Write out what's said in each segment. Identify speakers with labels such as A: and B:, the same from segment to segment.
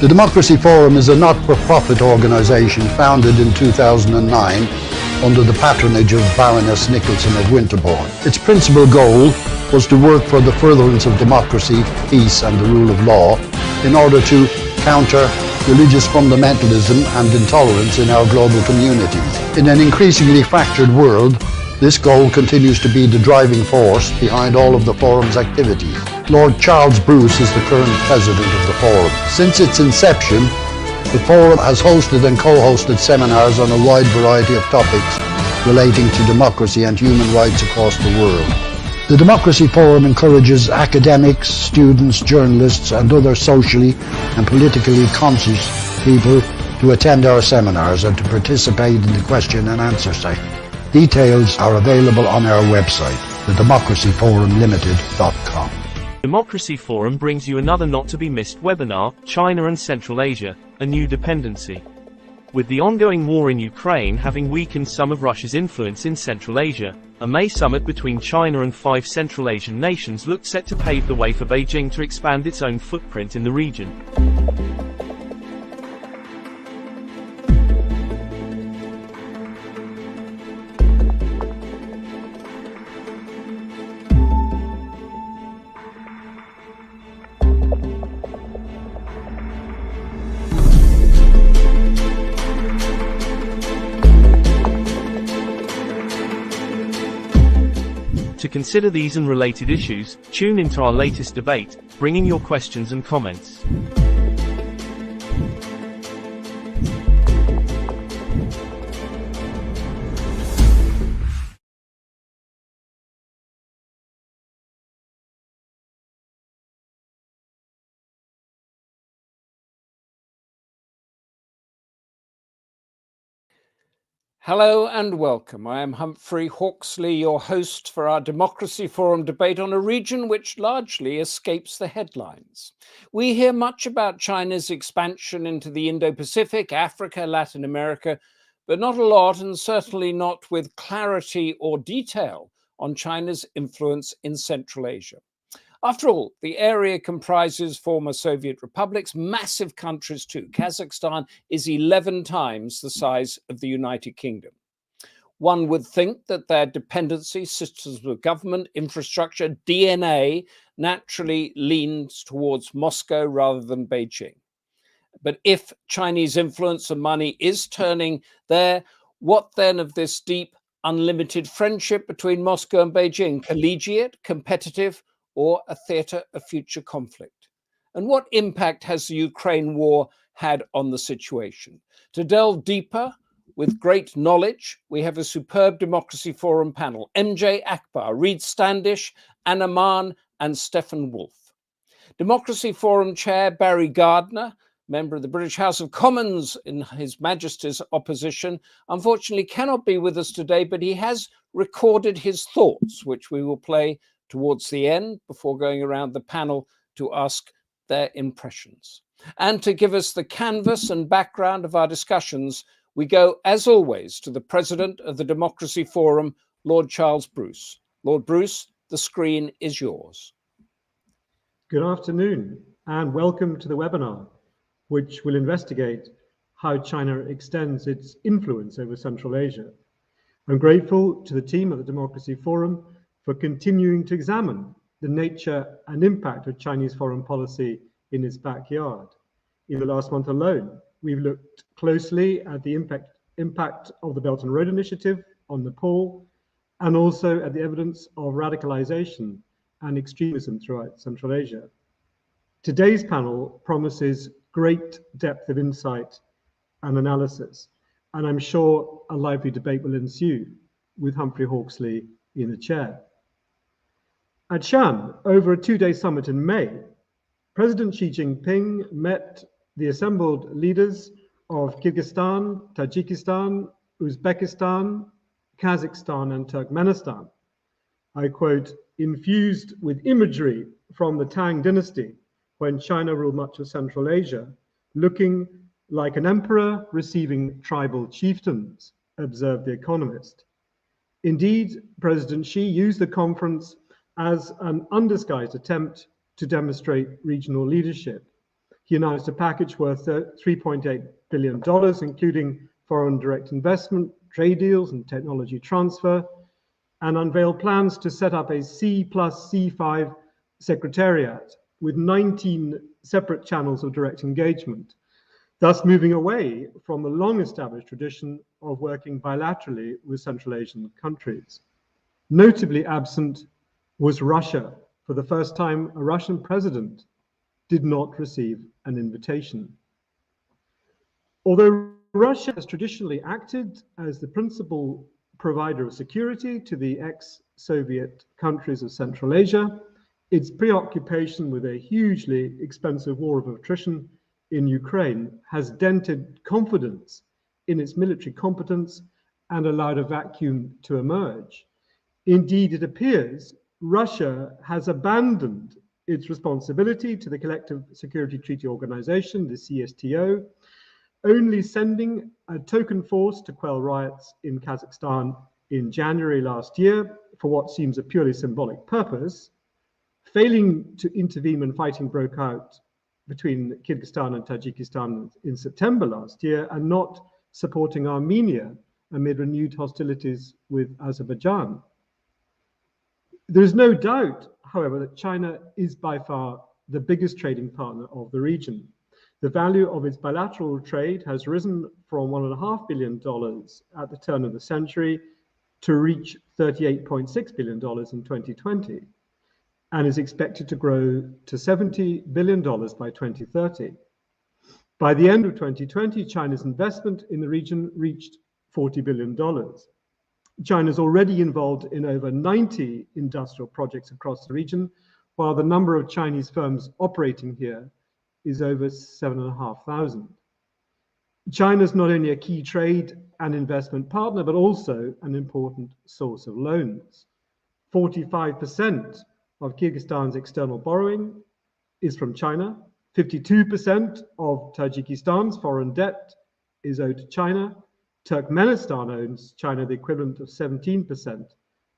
A: The Democracy Forum is a not-for-profit organisation founded in 2009 under the patronage of Baroness Nicholson of Winterbourne. Its principal goal was to work for the furtherance of democracy, peace and the rule of law in order to counter religious fundamentalism and intolerance in our global communities. In an increasingly fractured world, this goal continues to be the driving force behind all of the Forum's activities. Lord Charles Bruce is the current president of the Forum. Since its inception, the Forum has hosted and co-hosted seminars on a wide variety of topics relating to democracy and human rights across the world. The Democracy Forum encourages academics, students, journalists and other socially and politically conscious people to attend our seminars and to participate in the question and answer session. Details are available on our website, thedemocracyforumlimited.com.
B: Democracy Forum brings you another not-to-be-missed webinar, China and Central Asia, a new dependency. With the ongoing war in Ukraine having weakened some of Russia's influence in Central Asia, a May summit between China and 5 Central Asian nations looked set to pave the way for Beijing to expand its own footprint in the region. To consider these and related issues, tune into our latest debate, bringing your questions and comments.
C: Hello and welcome. I am Humphrey Hawksley, your host for our Democracy Forum debate on a region which largely escapes the headlines. We hear much about China's expansion into the Indo-Pacific, Africa, Latin America, but not a lot, and certainly not with clarity or detail on China's influence in Central Asia. After all, the area comprises former Soviet republics, massive countries too. Kazakhstan is 11 times the size of the United Kingdom. One would think that their dependency, systems of government, infrastructure, DNA naturally leans towards Moscow rather than Beijing. But if Chinese influence and money is turning there, what then of this deep, unlimited friendship between Moscow and Beijing? Collegiate, competitive, or a theatre of future conflict? And what impact has the Ukraine war had on the situation? To delve deeper, with great knowledge, we have a superb Democracy Forum panel: MJ Akbar, Reid Standish, Mahon and Stefan Wolff. Democracy Forum Chair Barry Gardiner, member of the British House of Commons in His Majesty's opposition, unfortunately cannot be with us today, but he has recorded his thoughts, which we will play towards the end before going around the panel to ask their impressions. And to give us the canvas and background of our discussions, we go, as always, to the President of the Democracy Forum, Lord Charles Bruce. Lord Bruce, the screen is yours.
D: Good afternoon and welcome to the webinar, which will investigate how China extends its influence over Central Asia. I'm grateful to the team at the Democracy Forum for continuing to examine the nature and impact of Chinese foreign policy in its backyard. In the last month alone, we've looked closely at the impact of the Belt and Road Initiative on Nepal, and also at the evidence of radicalization and extremism throughout Central Asia. Today's panel promises great depth of insight and analysis, and I'm sure a lively debate will ensue with Humphrey Hawksley in the chair. At Shan, over a 2-day summit in May, President Xi Jinping met the assembled leaders of Kyrgyzstan, Tajikistan, Uzbekistan, Kazakhstan, and Turkmenistan. I quote, infused with imagery from the Tang dynasty, when China ruled much of Central Asia, looking like an emperor receiving tribal chieftains, observed The Economist. Indeed, President Xi used the conference as an undisguised attempt to demonstrate regional leadership. He announced a package worth $3.8 billion, including foreign direct investment, trade deals, and technology transfer, and unveiled plans to set up a C+C5 secretariat with 19 separate channels of direct engagement, thus moving away from the long-established tradition of working bilaterally with Central Asian countries. Notably absent was Russia. For the first time, a Russian president did not receive an invitation. Although Russia has traditionally acted as the principal provider of security to the ex-Soviet countries of Central Asia, its preoccupation with a hugely expensive war of attrition in Ukraine has dented confidence in its military competence and allowed a vacuum to emerge. Indeed, it appears Russia has abandoned its responsibility to the Collective Security Treaty Organization, the CSTO, only sending a token force to quell riots in Kazakhstan in January last year for what seems a purely symbolic purpose, failing to intervene when fighting broke out between Kyrgyzstan and Tajikistan in September last year, and not supporting Armenia amid renewed hostilities with Azerbaijan. There is no doubt, however, that China is by far the biggest trading partner of the region. The value of its bilateral trade has risen from $1.5 billion at the turn of the century to reach $38.6 billion in 2020, and is expected to grow to $70 billion by 2030. By the end of 2020, China's investment in the region reached $40 billion. China is already involved in over 90 industrial projects across the region, while the number of Chinese firms operating here is over 7,500. China is not only a key trade and investment partner, but also an important source of loans. 45% of Kyrgyzstan's external borrowing is from China. 52% of Tajikistan's foreign debt is owed to China. Turkmenistan owes China the equivalent of 17%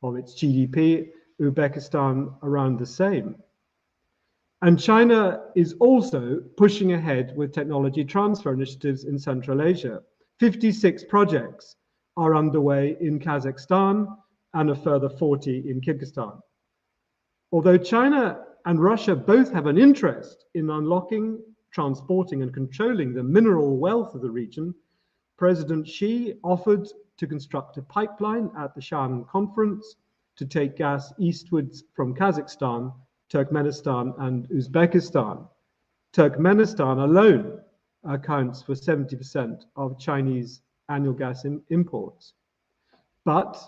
D: of its GDP, Uzbekistan around the same. And China is also pushing ahead with technology transfer initiatives in Central Asia. 56 projects are underway in Kazakhstan and a further 40 in Kyrgyzstan. Although China and Russia both have an interest in unlocking, transporting, and controlling the mineral wealth of the region, President Xi offered to construct a pipeline at the Shannon conference to take gas eastwards from Kazakhstan, Turkmenistan, and Uzbekistan. Turkmenistan alone accounts for 70% of Chinese annual gas imports. But,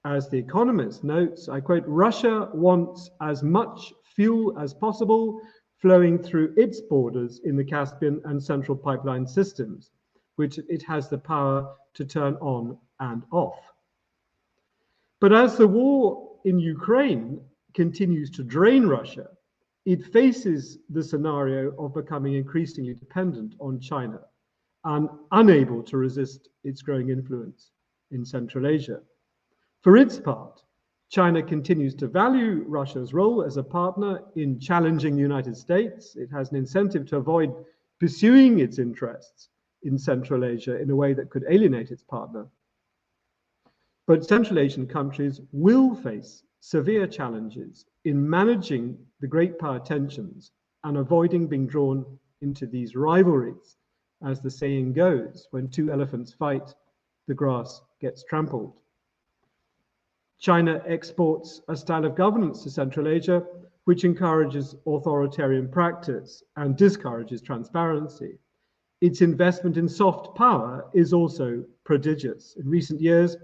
D: as The Economist notes, I quote, Russia wants as much fuel as possible flowing through its borders in the Caspian and Central Pipeline systems, which it has the power to turn on and off. But as the war in Ukraine continues to drain Russia, it faces the scenario of becoming increasingly dependent on China and unable to resist its growing influence in Central Asia. For its part, China continues to value Russia's role as a partner in challenging the United States. It has an incentive to avoid pursuing its interests in Central Asia in a way that could alienate its partner. But Central Asian countries will face severe challenges in managing the great power tensions and avoiding being drawn into these rivalries. As the saying goes, when two elephants fight, the grass gets trampled. China exports a style of governance to Central Asia which encourages authoritarian practice and discourages transparency. Its investment in soft power is also prodigious. In recent years,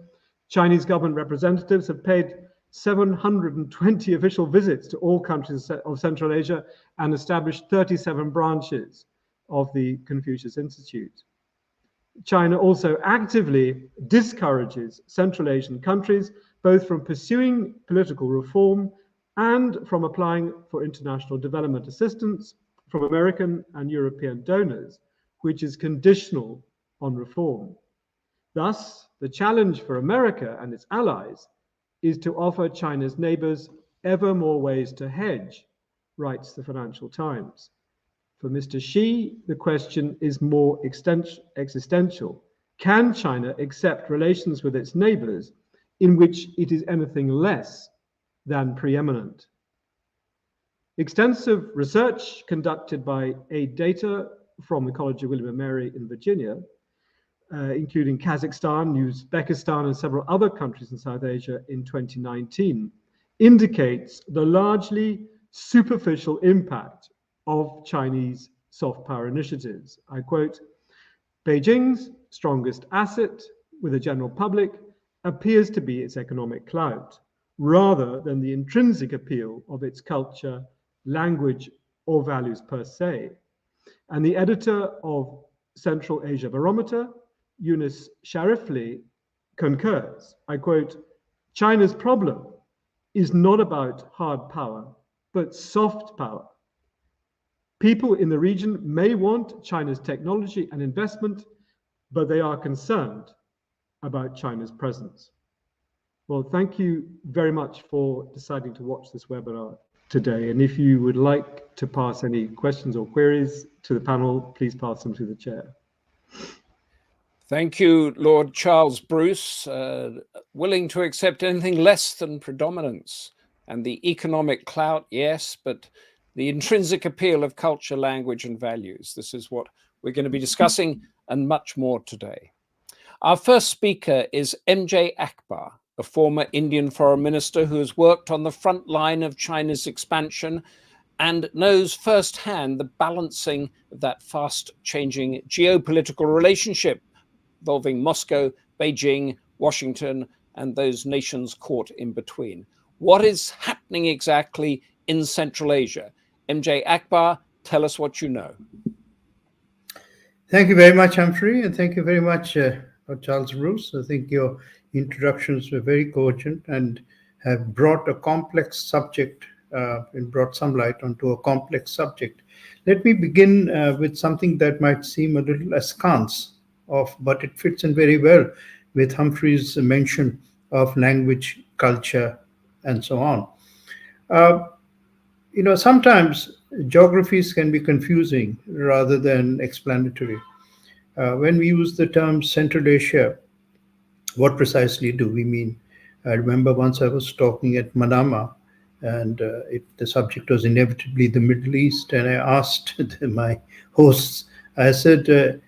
D: Chinese government representatives have paid 720 official visits to all countries of Central Asia and established 37 branches of the Confucius Institute. China also actively discourages Central Asian countries both from pursuing political reform and from applying for international development assistance from American and European donors, which is conditional on reform. Thus, the challenge for America and its allies is to offer China's neighbors ever more ways to hedge, writes the Financial Times. For Mr. Xi, the question is more existential. Can China accept relations with its neighbors in which it is anything less than preeminent? Extensive research conducted by Data from the College of William and Mary in Virginia, including Kazakhstan, Uzbekistan, and several other countries in South Asia in 2019, indicates the largely superficial impact of Chinese soft power initiatives. I quote, Beijing's strongest asset with the general public appears to be its economic clout, rather than the intrinsic appeal of its culture, language, or values per se. And the editor of Central Asia Barometer, Yunus Sharifli, concurs. I quote, China's problem is not about hard power, but soft power. People in the region may want China's technology and investment, but they are concerned about China's presence. Well, thank you very much for deciding to watch this webinar today. And if you would like to pass any questions or queries to the panel, please pass them to the chair.
C: Thank you, Lord Charles Bruce. Willing to accept anything less than predominance. And the economic clout, yes, but the intrinsic appeal of culture, language, and values. This is what we're going to be discussing and much more today. Our first speaker is MJ Akbar, a former Indian foreign minister who has worked on the front line of China's expansion and knows firsthand the balancing of that fast-changing geopolitical relationship involving Moscow, Beijing, Washington, and those nations caught in between. What is happening exactly in Central Asia? MJ Akbar, tell us what you know.
E: Thank you very much, Humphrey, and thank you very much, Charles Bruce. I think your introductions were very cogent and have brought a complex subject and brought some light onto a complex subject. Let me begin with something that might seem a little askance but it fits in very well with Humphrey's mention of language, culture, and so on. Sometimes geographies can be confusing rather than explanatory. When we use the term Central Asia, what precisely do we mean? I remember once I was talking at Manama, and the subject was inevitably the Middle East, and I asked my hosts, I said,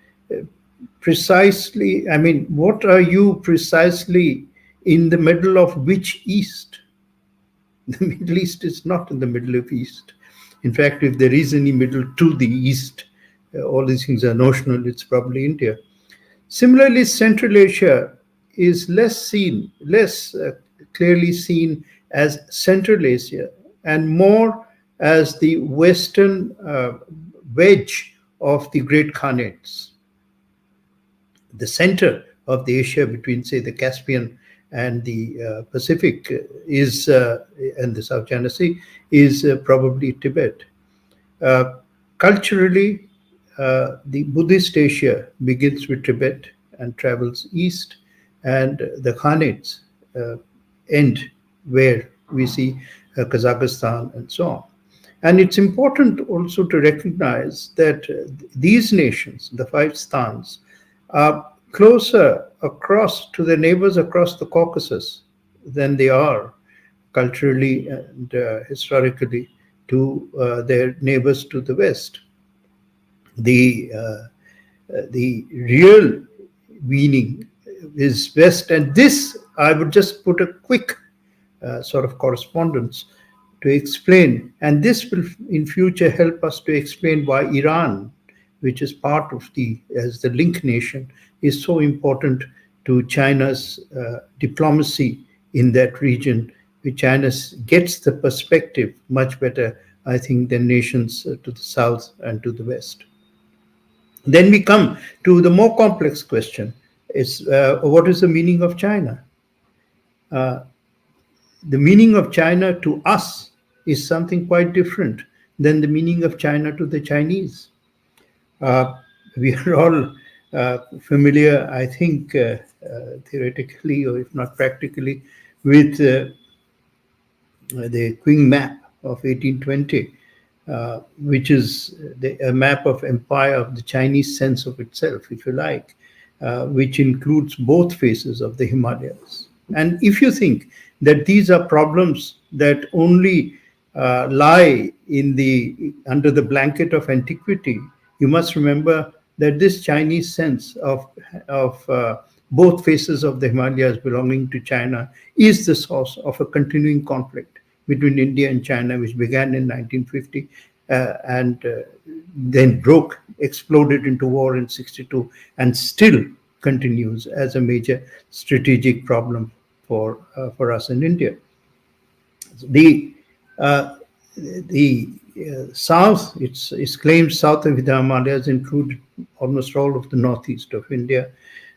E: what are you precisely in the middle of which East? The Middle East is not in the middle of East. In fact, if there is any middle to the East, all these things are notional, it's probably India. Similarly, Central Asia is less clearly seen as Central Asia and more as the western wedge of the great Khanates. The center of the Asia between, say, the Caspian and the Pacific and the South China Sea is probably Tibet. Culturally, the Buddhist Asia begins with Tibet and travels east, and the Khanates end where we see Kazakhstan and so on. And it's important also to recognize that these nations, the five stans, are closer across to their neighbors across the Caucasus than they are culturally and historically to their neighbors to the west. The real meaning is best, and this I would just put a quick sort of correspondence to explain, and this will in future help us to explain why Iran, which is part of as the link nation, is so important to China's diplomacy in that region, where China gets the perspective much better, I think, than nations to the south and to the west. Then we come to the more complex question, what is the meaning of China? The meaning of China to us is something quite different than the meaning of China to the Chinese. We are all familiar, I think, theoretically, or if not practically, with the Qing map of 1820, which is a map of empire of the Chinese sense of itself, if you like, which includes both faces of the Himalayas. And if you think that these are problems that only lie under the blanket of antiquity, you must remember that this Chinese sense of both faces of the Himalayas belonging to China is the source of a continuing conflict between India and China, which began in 1950 and then exploded into war in 62, and still continues as a major strategic problem for us in India. The south, its claims south of the Himalayas include almost all of the northeast of India,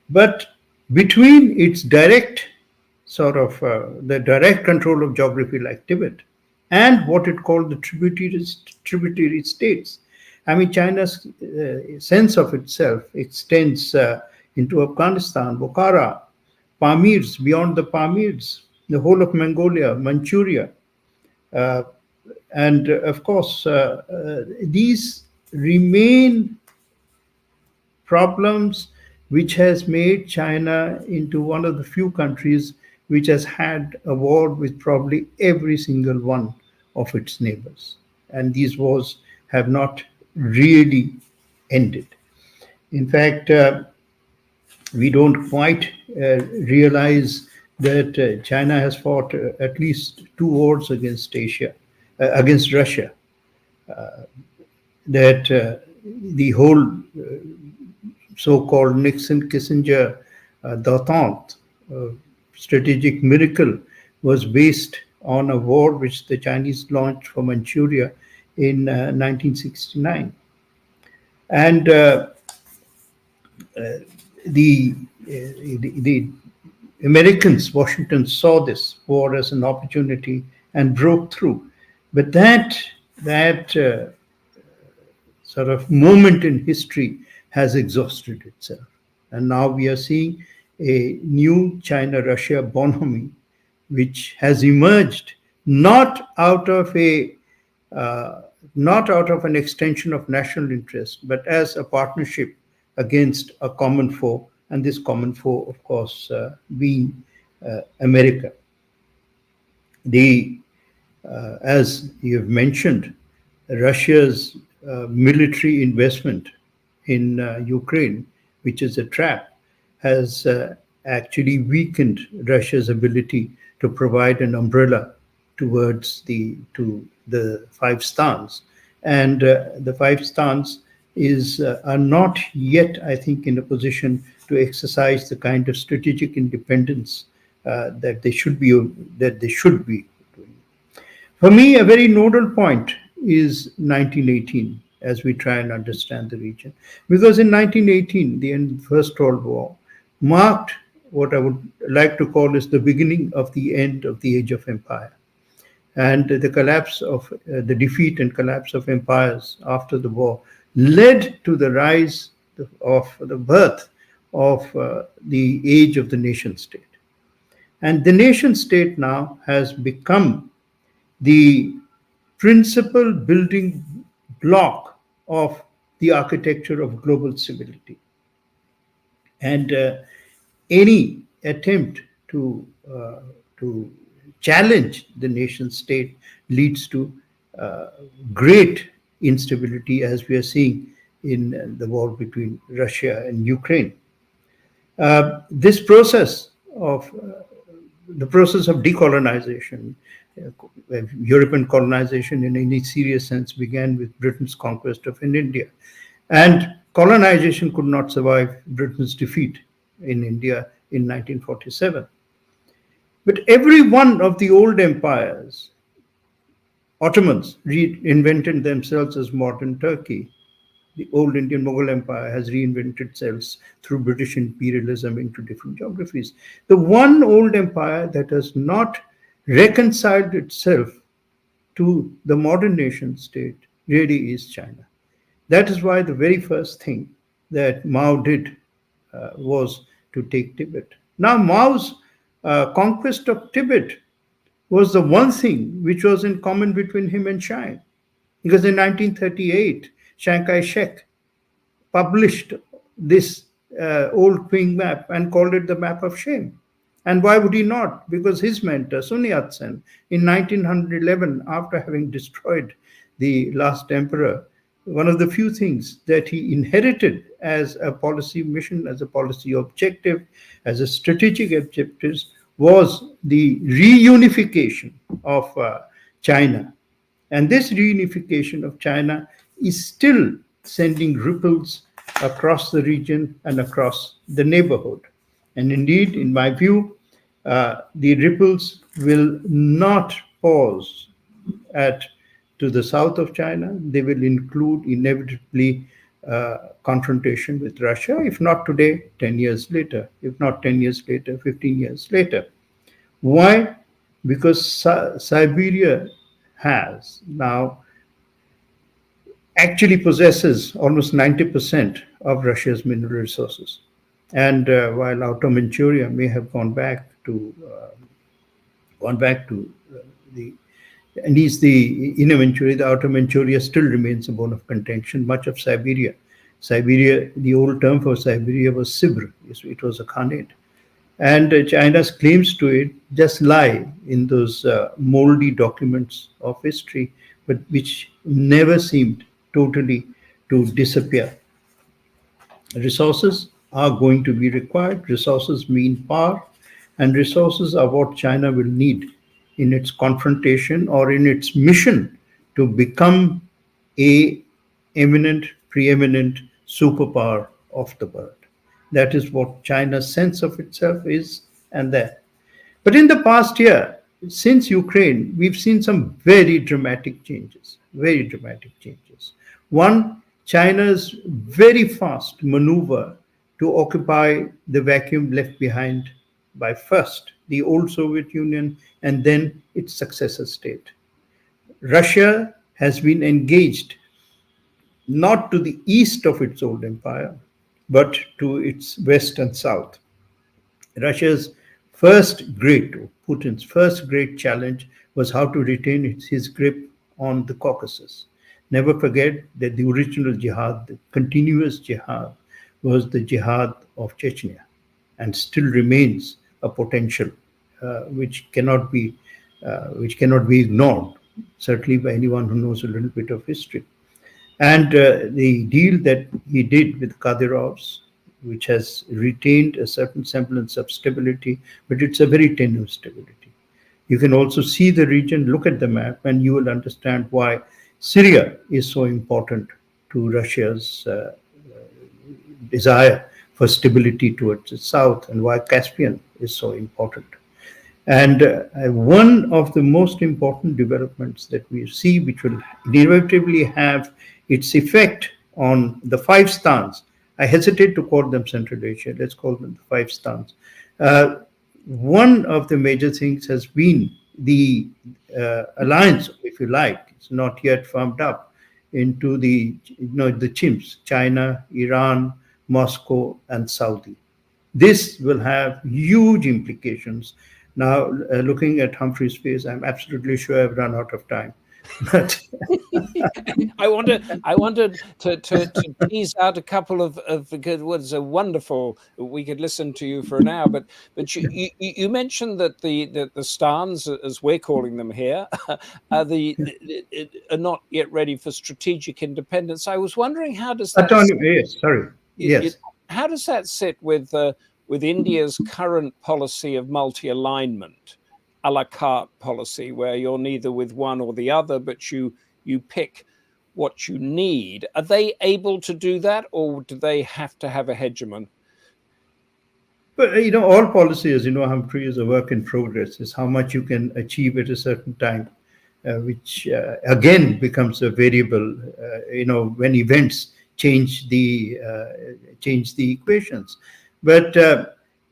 E: but between its direct the direct control of geography like Tibet and what it called the tributary states. I mean, China's sense of itself extends into Afghanistan, Bukhara, Pamirs, beyond the Pamirs, the whole of Mongolia, Manchuria. And of course, these remain problems which has made China into one of the few countries which has had a war with probably every single one of its neighbors. And these wars have not really ended. In fact, we don't quite realize that China has fought at least 2 wars against Russia. That the whole so-called Nixon-Kissinger détente strategic miracle was based on a war which the Chinese launched for Manchuria in 1969. And the Americans, Washington, saw this war as an opportunity and broke through. But that sort of moment in history has exhausted itself. And now we are seeing a new China-Russia bonhomie, which has emerged not out of an extension of national interest, but as a partnership against a common foe, and this common foe, of course, being America. As you have mentioned, Russia's military investment in Ukraine, which is a trap, has actually weakened Russia's ability to provide an umbrella towards the 5 stans. And the 5 stans are not yet, I think, in a position to exercise the kind of strategic independence that they should be doing. For me, a very nodal point is 1918, as we try and understand the region. Because in 1918, the end of the First World War marked what I would like to call is the beginning of the end of the Age of Empire. And the collapse of the defeat and collapse of empires after the war led to the rise of the birth of the age of the nation state. And the nation state now has become the principal building block of the architecture of global civility. And any attempt to challenge the nation state leads to great instability, as we are seeing in the war between Russia and Ukraine. This process of decolonization, European colonization in any serious sense, began with Britain's conquest of India. And colonization could not survive Britain's defeat in India in 1947. But every one of the old empires, Ottomans reinvented themselves as modern Turkey. The old Indian Mughal Empire has reinvented itself through British imperialism into different geographies. The one old empire that has not reconciled itself to the modern nation state really is China. That is why the very first thing that Mao did was to take Tibet. Now, Mao's conquest of Tibet was the one thing which was in common between him and China. Because in 1938, Chiang Kai-shek published this old Qing map and called it the map of shame. And why would he not? Because his mentor, Sun Yat-sen, in 1911, after having destroyed the last emperor, one of the few things that he inherited as a policy mission, as a policy objective, as a strategic objective, was the reunification of China. And this reunification of China is still sending ripples across the region and across the neighborhood. And indeed, in my view, the ripples will not pause to the south of China. They will include inevitably confrontation with Russia, if not today, 10 years later, if not 10 years later, 15 years later. Why? Because Siberia has now actually possesses almost 90% of Russia's mineral resources. And while Outer Manchuria may have gone back to at least the Inner Manchuria, the Outer Manchuria still remains a bone of contention. Much of Siberia, the old term for Siberia was Sibir. It was a Khanate. And China's claims to it just lie in those moldy documents of history, but which never seemed totally to disappear. Resources are going to be required. Resources mean power, and resources are what China will need in its confrontation or in its mission to become a preeminent superpower of the world. That is what China's sense of itself is, and that. But in the past year, since Ukraine, we've seen some very dramatic changes, very dramatic changes. One, China's very fast maneuver to occupy the vacuum left behind by first the old Soviet Union and then its successor state. Russia has been engaged not to the east of its old empire, but to its west and south. Putin's first great challenge was how to retain his grip on the Caucasus. Never forget that the original jihad, the continuous jihad, was the jihad of Chechnya, and still remains a potential which cannot be ignored, certainly by anyone who knows a little bit of history. And the deal that he did with Kadyrov's, which has retained a certain semblance of stability, but it's a very tenuous stability. You can also see the region, look at the map, and you will understand why Syria is so important to Russia's desire for stability towards the south, and why Caspian is so important. And one of the most important developments that we see, which will inevitably have its effect on the five stans. I hesitate to call them Central Asia, let's call them the five stans. One of the major things has been the alliance, if you like, it's not yet firmed up, into the chimps, China, Iran, Moscow, and Saudi. This will have huge implications. Now, looking at Humphrey's face, I'm absolutely sure I've run out of time. But
C: I wanted to tease out a couple of good words. Wonderful. We could listen to you for an hour, but you mentioned that the stans, as we're calling them here, are not yet ready for strategic independence. I was wondering, how does that? How does that sit with India's current policy of multi-alignment, a la carte policy, where you're neither with one or the other, but you pick what you need? Are they able to do that, or do they have to have a hegemon?
E: But all policy, as you know, Humphrey, is a work in progress. Is how much you can achieve at a certain time, which again becomes a variable. When events change the equations. But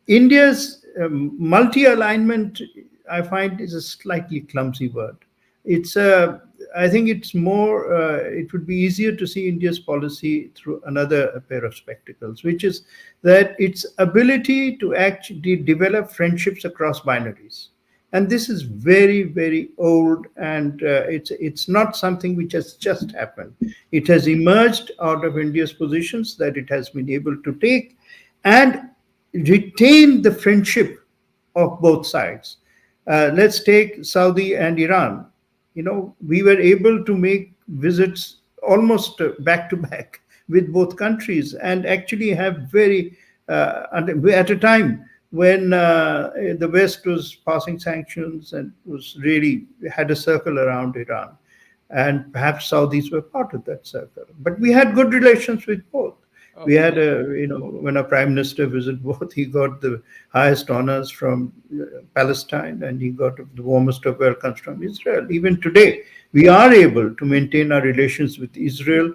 E: India's multi-alignment, I find, is a slightly clumsy word. I think it's more, it would be easier to see India's policy through another pair of spectacles, which is that its ability to actually develop friendships across binaries. And this is very, very old, and it's not something which has just happened. It has emerged out of India's positions that it has been able to take and retain the friendship of both sides. Let's take Saudi and Iran. We were able to make visits almost back to back with both countries, and actually have very, at a time when the West was passing sanctions and was really had a circle around Iran. And perhaps Saudis were part of that circle. But we had good relations with both. We had when a prime minister visited both, he got the highest honors from Palestine, and he got the warmest of welcomes from Israel. Even today, we are able to maintain our relations with Israel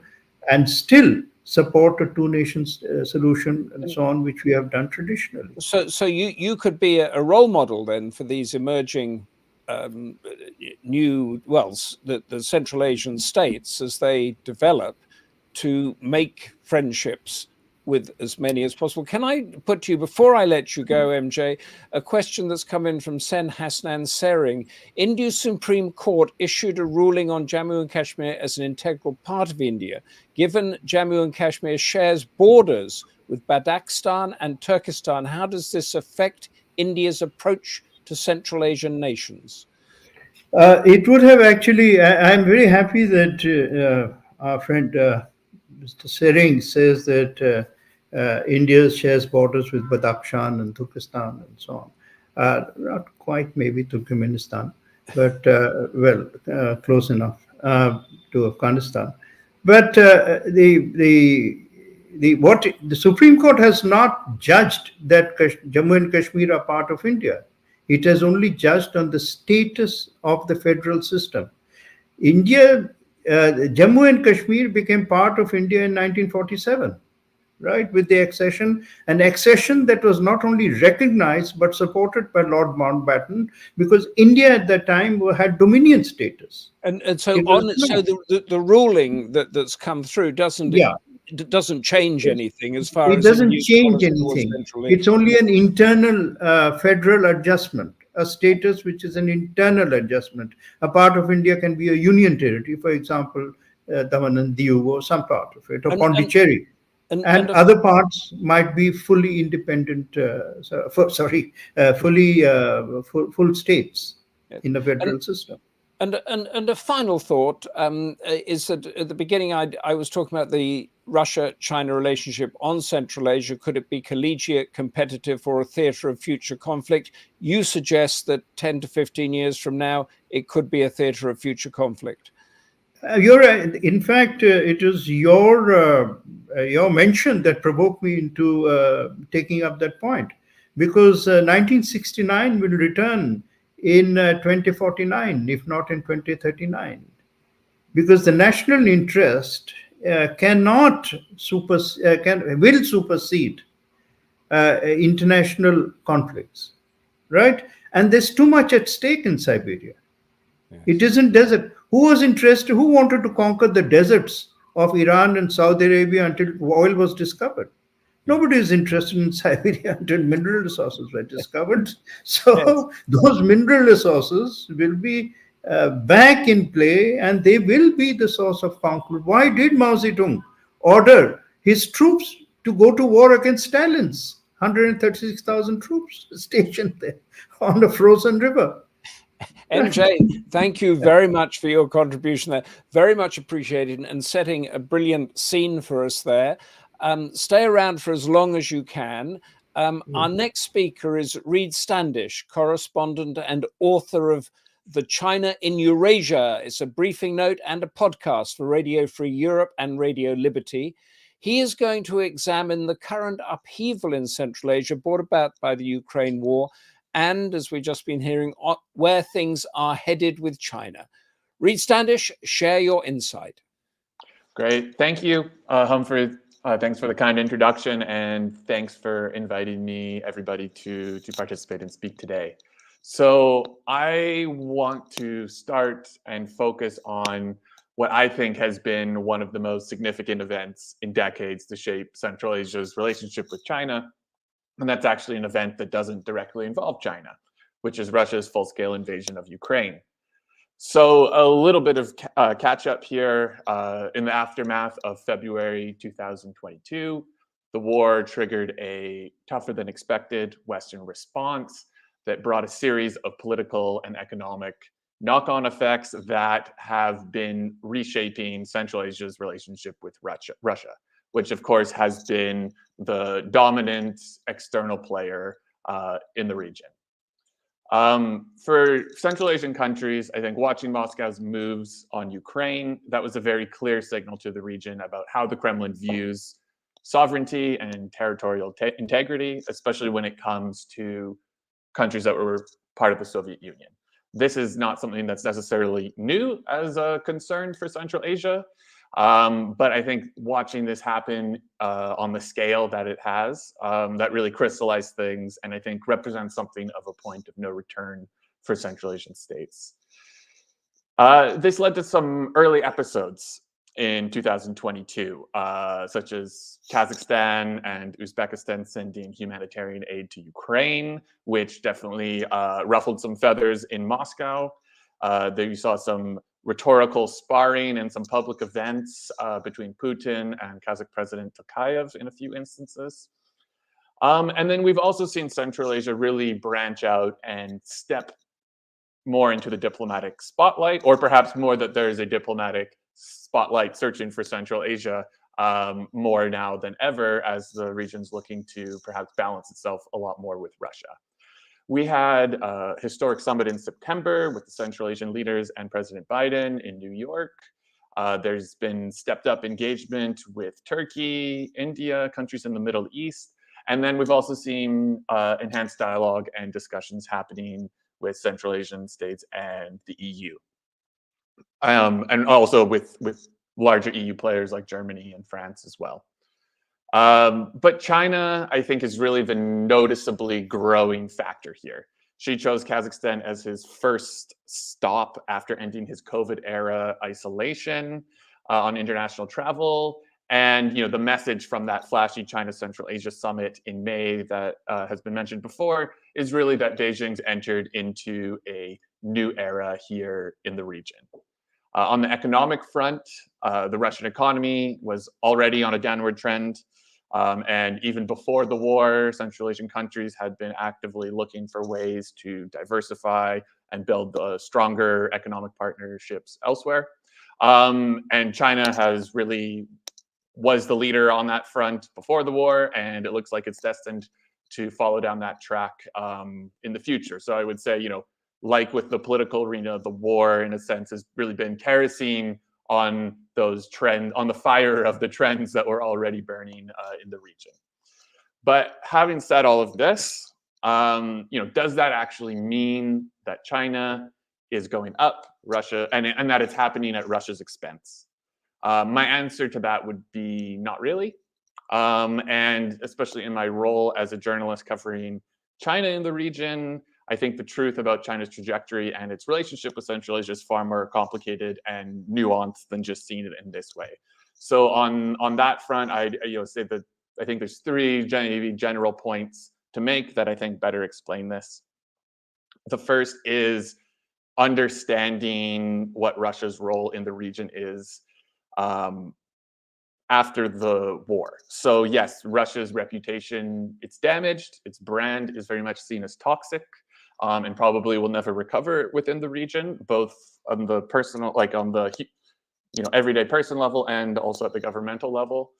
E: and still support a two-nations solution and so on, which we have done traditionally.
C: So you could be a role model then for these emerging the Central Asian states as they develop, to make friendships with as many as possible. Can I put to you, before I let you go, MJ, a question that's come in from Sen Hasnan Sering. India's Supreme Court issued a ruling on Jammu and Kashmir as an integral part of India. Given Jammu and Kashmir shares borders with Badakhshan and Turkestan, how does this affect India's approach to Central Asian nations?
E: It would have actually, I'm very happy that our friend Mr. Sering says that India shares borders with Badakhshan and Turkestan and so on. Not quite maybe Turkmenistan, but close enough to Afghanistan. But the Supreme Court has not judged that Jammu and Kashmir are part of India. It has only judged on the status of the federal system. Jammu and Kashmir became part of India in 1947. Right, with the accession, an accession that was not only recognized but supported by Lord Mountbatten, because India at that time had dominion status.
C: And so the ruling that's come through doesn't change anything as far as
E: it doesn't change anything. It's only an internal federal adjustment, a status which is an internal adjustment. A part of India can be a union territory, for example, Daman and Diu, or some part of it, or Pondicherry. And other parts might be fully independent, full states in the federal system.
C: And a final thought is that at the beginning I was talking about the Russia-China relationship on Central Asia. Could it be collegiate, competitive, or a theatre of future conflict? You suggest that 10 to 15 years from now, it could be a theatre of future conflict.
E: You're right. In fact, it was your mention that provoked me into taking up that point, because 1969 will return in 2049, if not in 2039, because the national interest will supersede international conflicts, right? And there's too much at stake in Siberia. Yes. It isn't desert. Who was interested? Who wanted to conquer the deserts of Iran and Saudi Arabia until oil was discovered? Nobody is interested in Siberia until mineral resources were discovered. So those mineral resources will be back in play, and they will be the source of conflict. Why did Mao Zedong order his troops to go to war against Stalin's 136,000 troops stationed there on the frozen river?
C: MJ, thank you very much for your contribution there. Very much appreciated, and setting a brilliant scene for us there. Stay around for as long as you can. Our next speaker is Reid Standish, correspondent and author of The China in Eurasia. It's a briefing note and a podcast for Radio Free Europe and Radio Liberty. He is going to examine the current upheaval in Central Asia brought about by the Ukraine war, and, as we've just been hearing, where things are headed with China. Reid Standish, share your insight.
F: Great. Thank you, Humphrey. Thanks for the kind introduction, and thanks for inviting me, everybody, to participate and speak today. So I want to start and focus on what I think has been one of the most significant events in decades to shape Central Asia's relationship with China. And that's actually an event that doesn't directly involve China, which is Russia's full-scale invasion of Ukraine. So a little bit of catch up here. In the aftermath of February 2022, the war triggered a tougher than expected Western response that brought a series of political and economic knock-on effects that have been reshaping Central Asia's relationship with Russia, which of course has been the dominant external player in the region. For Central Asian countries, I think watching Moscow's moves on Ukraine, that was a very clear signal to the region about how the Kremlin views sovereignty and territorial integrity, especially when it comes to countries that were part of the Soviet Union. This is not something that's necessarily new as a concern for Central Asia, but I think watching this happen on the scale that it has, that really crystallized things, and I think represents something of a point of no return for Central Asian states. This led to some early episodes in 2022, such as Kazakhstan and Uzbekistan sending humanitarian aid to Ukraine, which definitely ruffled some feathers in Moscow. There you saw some rhetorical sparring and some public events between Putin and Kazakh President Tokayev in a few instances. And then we've also seen Central Asia really branch out and step more into the diplomatic spotlight, or perhaps more that there is a diplomatic spotlight searching for Central Asia more now than ever, as the region's looking to perhaps balance itself a lot more with Russia. We had a historic summit in September with the Central Asian leaders and President Biden in New York. There's been stepped up engagement with Turkey, India, countries in the Middle East. And then we've also seen enhanced dialogue and discussions happening with Central Asian states and the EU. And also with larger EU players like Germany and France as well. But China, I think, is really the noticeably growing factor here. Xi chose Kazakhstan as his first stop after ending his COVID-era isolation on international travel. And the message from that flashy China-Central Asia summit in May that has been mentioned before is really that Beijing's entered into a new era here in the region. On the economic front, the Russian economy was already on a downward trend. And even before the war, Central Asian countries had been actively looking for ways to diversify and build stronger economic partnerships elsewhere. And China was the leader on that front before the war, and it looks like it's destined to follow down that track in the future. So I would say, like with the political arena, the war, in a sense, has really been kerosene on those trends, on the fire of the trends that were already burning in the region. But having said all of this, does that actually mean that China is going up, Russia, and that it's happening at Russia's expense? My answer to that would be not really. And especially in my role as a journalist covering China in the region, I think the truth about China's trajectory and its relationship with Central Asia is far more complicated and nuanced than just seeing it in this way. So on that front, I'd say that I think there's three general points to make that I think better explain this. The first is understanding what Russia's role in the region is after the war. So yes, Russia's reputation, it's damaged. Its brand is very much seen as toxic. And probably will never recover within the region, both on the personal, like on the everyday person level, and also at the governmental level.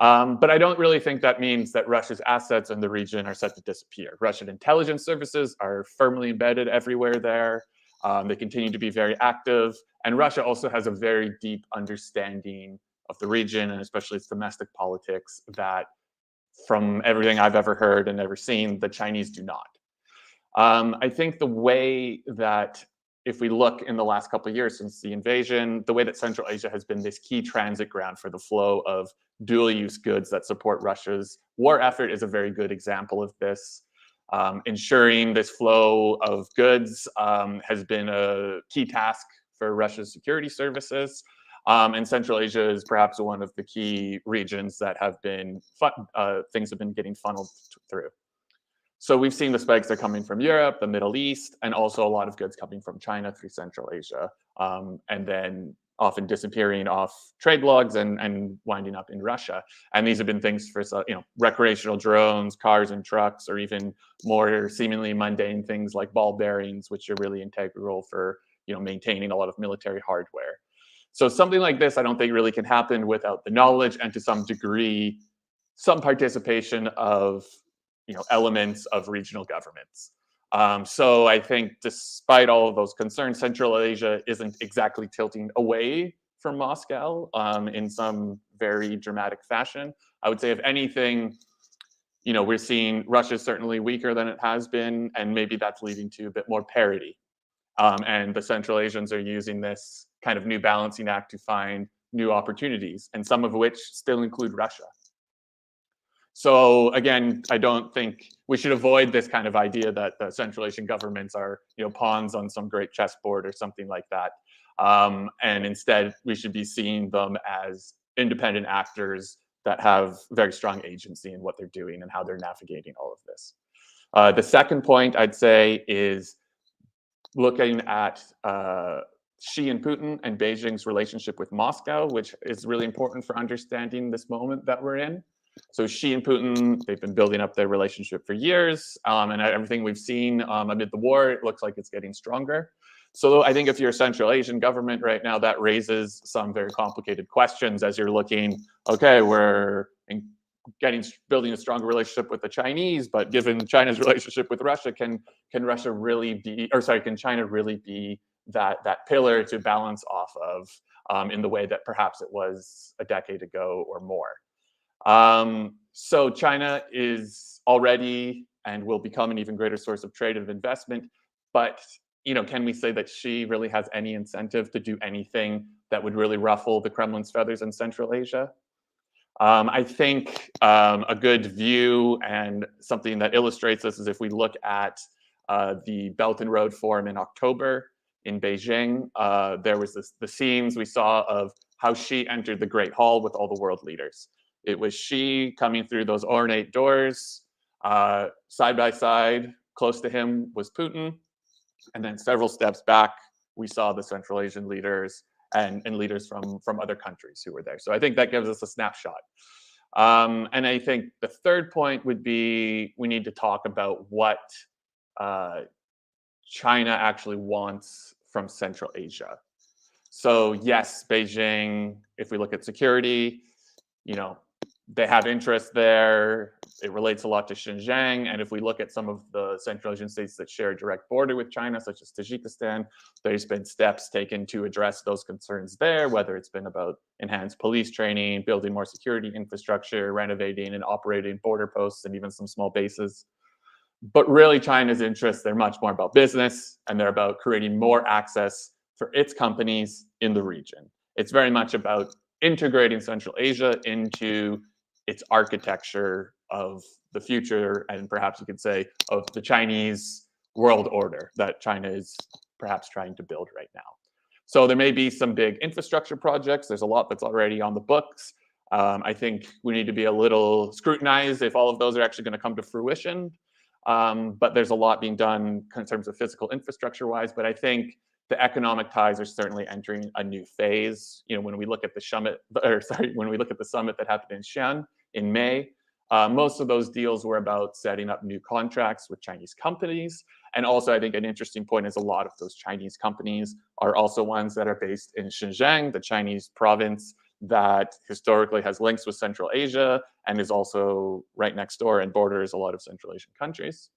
F: But I don't really think that means that Russia's assets in the region are set to disappear. Russian intelligence services are firmly embedded everywhere there. They continue to be very active, and Russia also has a very deep understanding of the region, and especially its domestic politics, that from everything I've ever heard and ever seen, the Chinese do not. I think the way that, if we look in the last couple of years since the invasion, the way that Central Asia has been this key transit ground for the flow of dual-use goods that support Russia's war effort is a very good example of this. Ensuring this flow of goods has been a key task for Russia's security services. And Central Asia is perhaps one of the key regions that have been things have been getting funneled through. So we've seen the spikes are coming from Europe, the Middle East, and also a lot of goods coming from China through Central Asia, and then often disappearing off trade logs and winding up in Russia. And these have been things for, recreational drones, cars and trucks, or even more seemingly mundane things like ball bearings, which are really integral for, maintaining a lot of military hardware. So something like this, I don't think really can happen without the knowledge and to some degree, some participation of, elements of regional governments. So I think despite all of those concerns, Central Asia isn't exactly tilting away from Moscow in some very dramatic fashion. I would say if anything, we're seeing Russia certainly weaker than it has been, and maybe that's leading to a bit more parity. And the Central Asians are using this kind of new balancing act to find new opportunities, and some of which still include Russia. So again, I don't think we should avoid this kind of idea that the Central Asian governments are, pawns on some great chessboard or something like that. And instead, we should be seeing them as independent actors that have very strong agency in what they're doing and how they're navigating all of this. The second point I'd say is looking at Xi and Putin and Beijing's relationship with Moscow, which is really important for understanding this moment that we're in. So Xi and Putin, they've been building up their relationship for years, and everything we've seen amid the war, it looks like it's getting stronger. So I think if you're a Central Asian government right now, that raises some very complicated questions as you're looking, okay, we're building a stronger relationship with the Chinese, but given China's relationship with Russia, can China really be that pillar to balance off of in the way that perhaps it was a decade ago or more? So China is already and will become an even greater source of trade and investment, but can we say that Xi really has any incentive to do anything that would really ruffle the Kremlin's feathers in Central Asia? I think a good view and something that illustrates this is if we look at the Belt and Road Forum in October in Beijing, there was the scenes we saw of how Xi entered the Great Hall with all the world leaders. It was Xi coming through those ornate doors, side by side, close to him was Putin. And then several steps back, we saw the Central Asian leaders and leaders from other countries who were there. So I think that gives us a snapshot. And I think the third point would be we need to talk about what China actually wants from Central Asia. So yes, Beijing, if we look at security, they have interest there. It relates a lot to Xinjiang. And if we look at some of the Central Asian states that share a direct border with China, such as Tajikistan, there's been steps taken to address those concerns there, whether it's been about enhanced police training, building more security infrastructure, renovating and operating border posts, and even some small bases. But really, China's interests, they're much more about business, and they're about creating more access for its companies in the region. It's very much about integrating Central Asia into its architecture of the future, and perhaps you could say of the Chinese world order that China is perhaps trying to build right now. So there may be some big infrastructure projects. There's a lot that's already on the books. I think we need to be a little scrutinized if all of those are actually going to come to fruition. But there's a lot being done in terms of physical infrastructure wise. But I think the economic ties are certainly entering a new phase. When we look at the summit that happened in Xi'an in May, most of those deals were about setting up new contracts with Chinese companies. And also, I think an interesting point is a lot of those Chinese companies are also ones that are based in Xinjiang, the Chinese province that historically has links with Central Asia and is also right next door and borders a lot of Central Asian countries.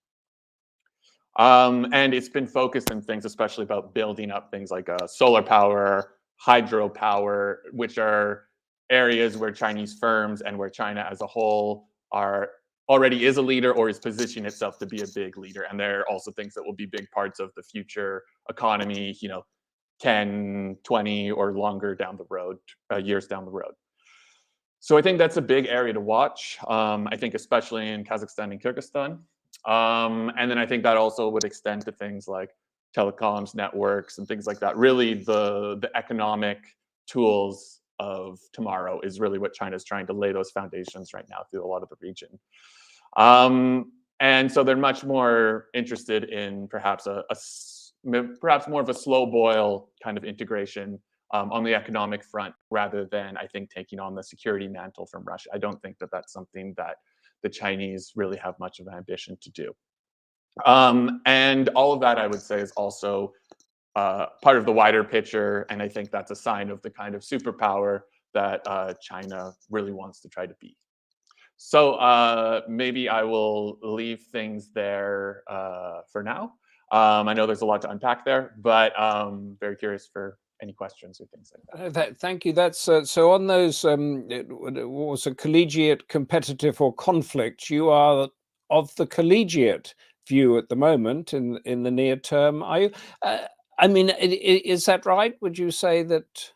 F: And it's been focused in things, especially about building up things like solar power, hydropower, which are areas where Chinese firms and where China as a whole already is a leader or is positioning itself to be a big leader. And they're also things that will be big parts of the future economy, 10, 20 or longer down the road, years down the road. So I think that's a big area to watch. I think especially in Kazakhstan and Kyrgyzstan. And then I think that also would extend to things like telecoms, networks, and things like that. Really, the economic tools of tomorrow is really what China's trying to lay those foundations right now through a lot of the region. And so they're much more interested in perhaps perhaps more of a slow boil kind of integration on the economic front, rather than, I think, taking on the security mantle from Russia. I don't think that that's something that the Chinese really have much of an ambition to do. And all of that, I would say, is also part of the wider picture, and I think that's a sign of the kind of superpower that China really wants to try to be. So maybe I will leave things there for now. I know there's a lot to unpack there, but very curious for any questions or things like that.
C: Thank you. That's so on those. It was a collegiate, competitive, or conflict. You are of the collegiate view at the moment in the near term. Are you? I mean, is that right? Would you say that?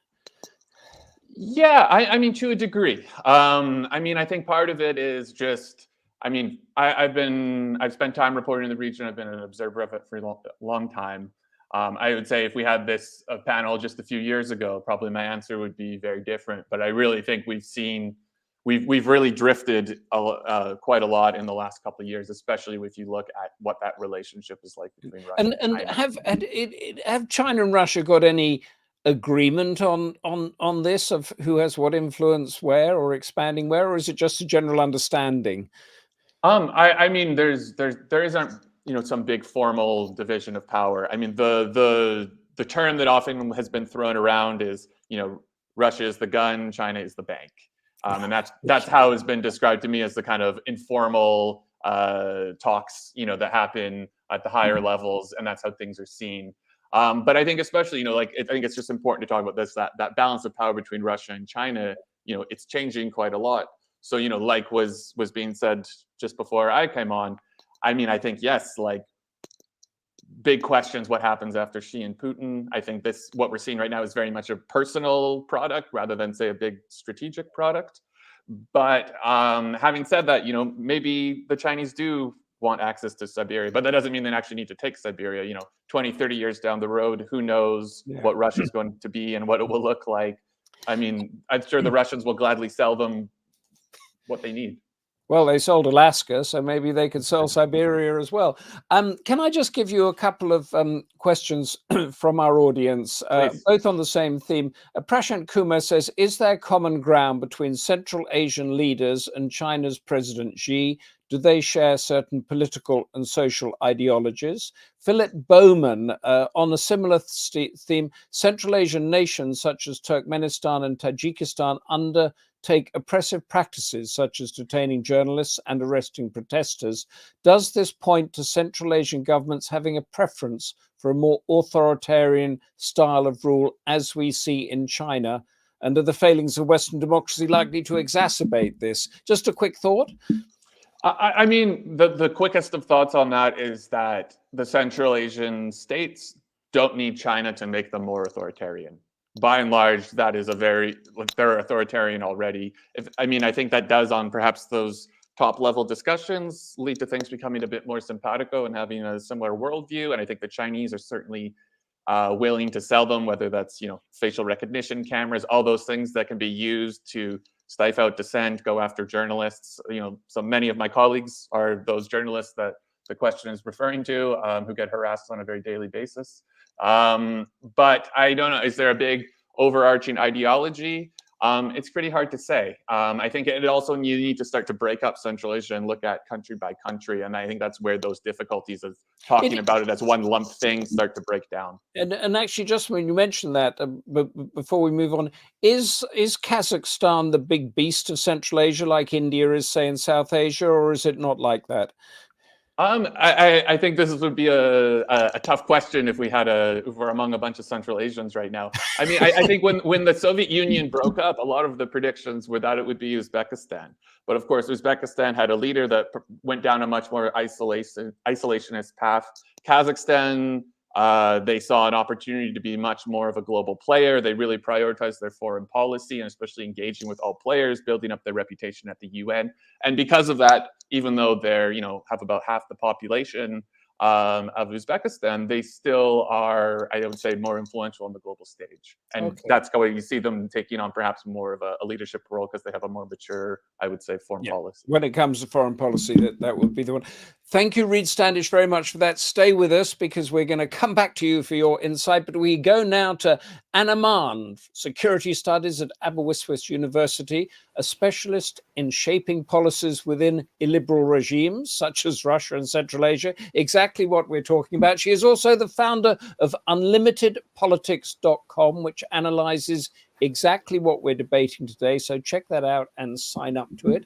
F: Yeah, I mean, to a degree. I mean, I think part of it is just, I mean, I've spent time reporting in the region. I've been an observer of it for a long time. I would say if we had this panel just a few years ago, probably my answer would be very different. But I really think we've really drifted quite a lot in the last couple of years, especially if you look at what that relationship is like between Russia and China.
C: Have China and Russia got any agreement on this of who has what influence where, or expanding where, or is it just a general understanding?
F: I mean, there isn't some big formal division of power. I mean, the term that often has been thrown around is, Russia is the gun, China is the bank, and that's how it's been described to me, as the kind of informal talks that happen at the higher levels, and that's how things are seen. But I think especially, I think it's just important to talk about this, that balance of power between Russia and China, it's changing quite a lot. So, like was being said just before I came on, I mean, I think, yes, like, big questions, what happens after Xi and Putin. I think what we're seeing right now is very much a personal product rather than, say, a big strategic product. But having said that, maybe the Chinese do want access to Siberia, but that doesn't mean they actually need to take Siberia. 20, 30 years down the road, who knows what Russia's going to be and what it will look like. I mean, I'm sure the Russians will gladly sell them what they need.
C: Well, they sold Alaska, so maybe they could sell Siberia as well. Can I just give you a couple of questions from our audience, both on the same theme? Prashant Kumar says, is there common ground between Central Asian leaders and China's President Xi? Do they share certain political and social ideologies? Philip Bowman, on a similar theme, Central Asian nations such as Turkmenistan and Tajikistan undertake oppressive practices such as detaining journalists and arresting protesters. Does this point to Central Asian governments having a preference for a more authoritarian style of rule, as we see in China? And are the failings of Western democracy likely to exacerbate this? Just a quick thought.
F: I mean, the quickest of thoughts on that is that the Central Asian states don't need China to make them more authoritarian. By and large, that is they're authoritarian already. I think that does, on perhaps those top level discussions, lead to things becoming a bit more simpatico and having a similar worldview. And I think the Chinese are certainly willing to sell them, whether that's, facial recognition cameras, all those things that can be used to stifle out dissent, go after journalists. So many of my colleagues are those journalists that the question is referring to, who get harassed on a very daily basis. But I don't know, is there a big overarching ideology? It's pretty hard to say. I think you need to start to break up Central Asia and look at country by country. And I think that's where those difficulties of talking about it as one lump thing start to break down.
C: And actually, just when you mentioned that, before we move on, is Kazakhstan the big beast of Central Asia, like India is, say, in South Asia, or is it not like that?
F: I think this would be a tough question if we're among a bunch of Central Asians right now. I mean, I think when the Soviet Union broke up, a lot of the predictions were that it would be Uzbekistan. But of course, Uzbekistan had a leader that went down a much more isolationist path. Kazakhstan, they saw an opportunity to be much more of a global player. They really prioritized their foreign policy, and especially engaging with all players, building up their reputation at the UN. And because of that, even though they're, have about half the population of Uzbekistan, they still are, I would say, more influential on the global stage. And that's why you see them taking on perhaps more of a leadership role, because they have a more mature, I would say, foreign policy.
C: When it comes to foreign policy, that would be the one. Thank you, Reid Standish, very much for that. Stay with us because we're going to come back to you for your insight. But we go now to Anna Mahon, Security Studies at Aberystwyth University, a specialist in shaping policies within illiberal regimes such as Russia and Central Asia. Exactly what we're talking about. She is also the founder of unlimitedpolitics.com, which analyzes exactly what we're debating today. So check that out and sign up to it.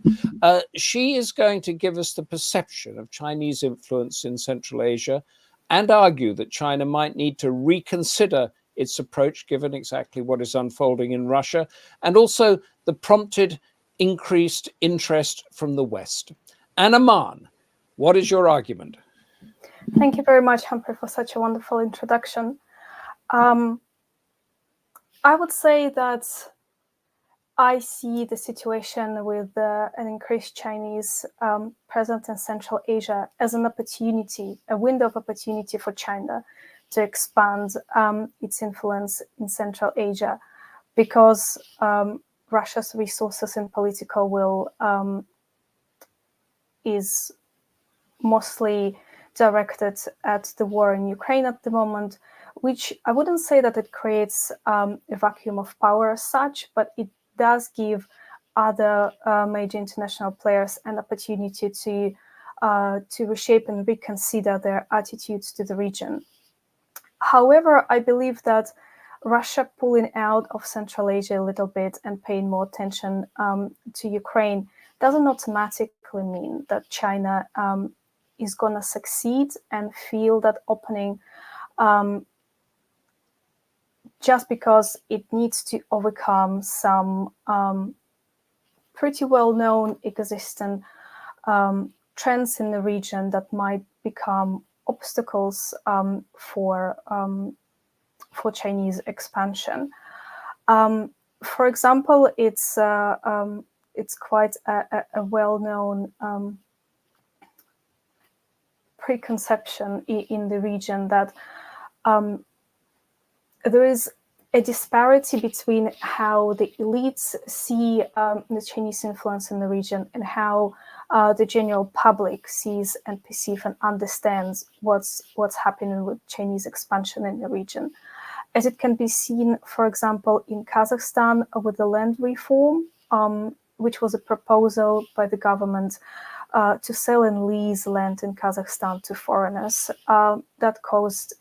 C: She is going to give us the perception of Chinese influence in Central Asia and argue that China might need to reconsider its approach given exactly what is unfolding in Russia, and also the prompted increased interest from the West. Anna Mahon, what is your argument?
G: Thank you very much, Humphrey, for such a wonderful introduction. I would say that I see the situation with an increased Chinese presence in Central Asia as an opportunity, a window of opportunity for China to expand its influence in Central Asia, because Russia's resources in political will is mostly directed at the war in Ukraine at the moment, which I wouldn't say that it creates a vacuum of power as such, but it does give other major international players an opportunity to reshape and reconsider their attitudes to the region. However, I believe that Russia pulling out of Central Asia a little bit and paying more attention to Ukraine doesn't automatically mean that China is going to succeed and feel that opening just because it needs to overcome some pretty well-known existing trends in the region that might become obstacles for Chinese expansion. For example, it's quite a well-known preconception in the region that there is a disparity between how the elites see the Chinese influence in the region and how the general public sees and perceives and understands what's happening with Chinese expansion in the region. As it can be seen, for example, in Kazakhstan with the land reform, which was a proposal by the government to sell and lease land in Kazakhstan to foreigners. That caused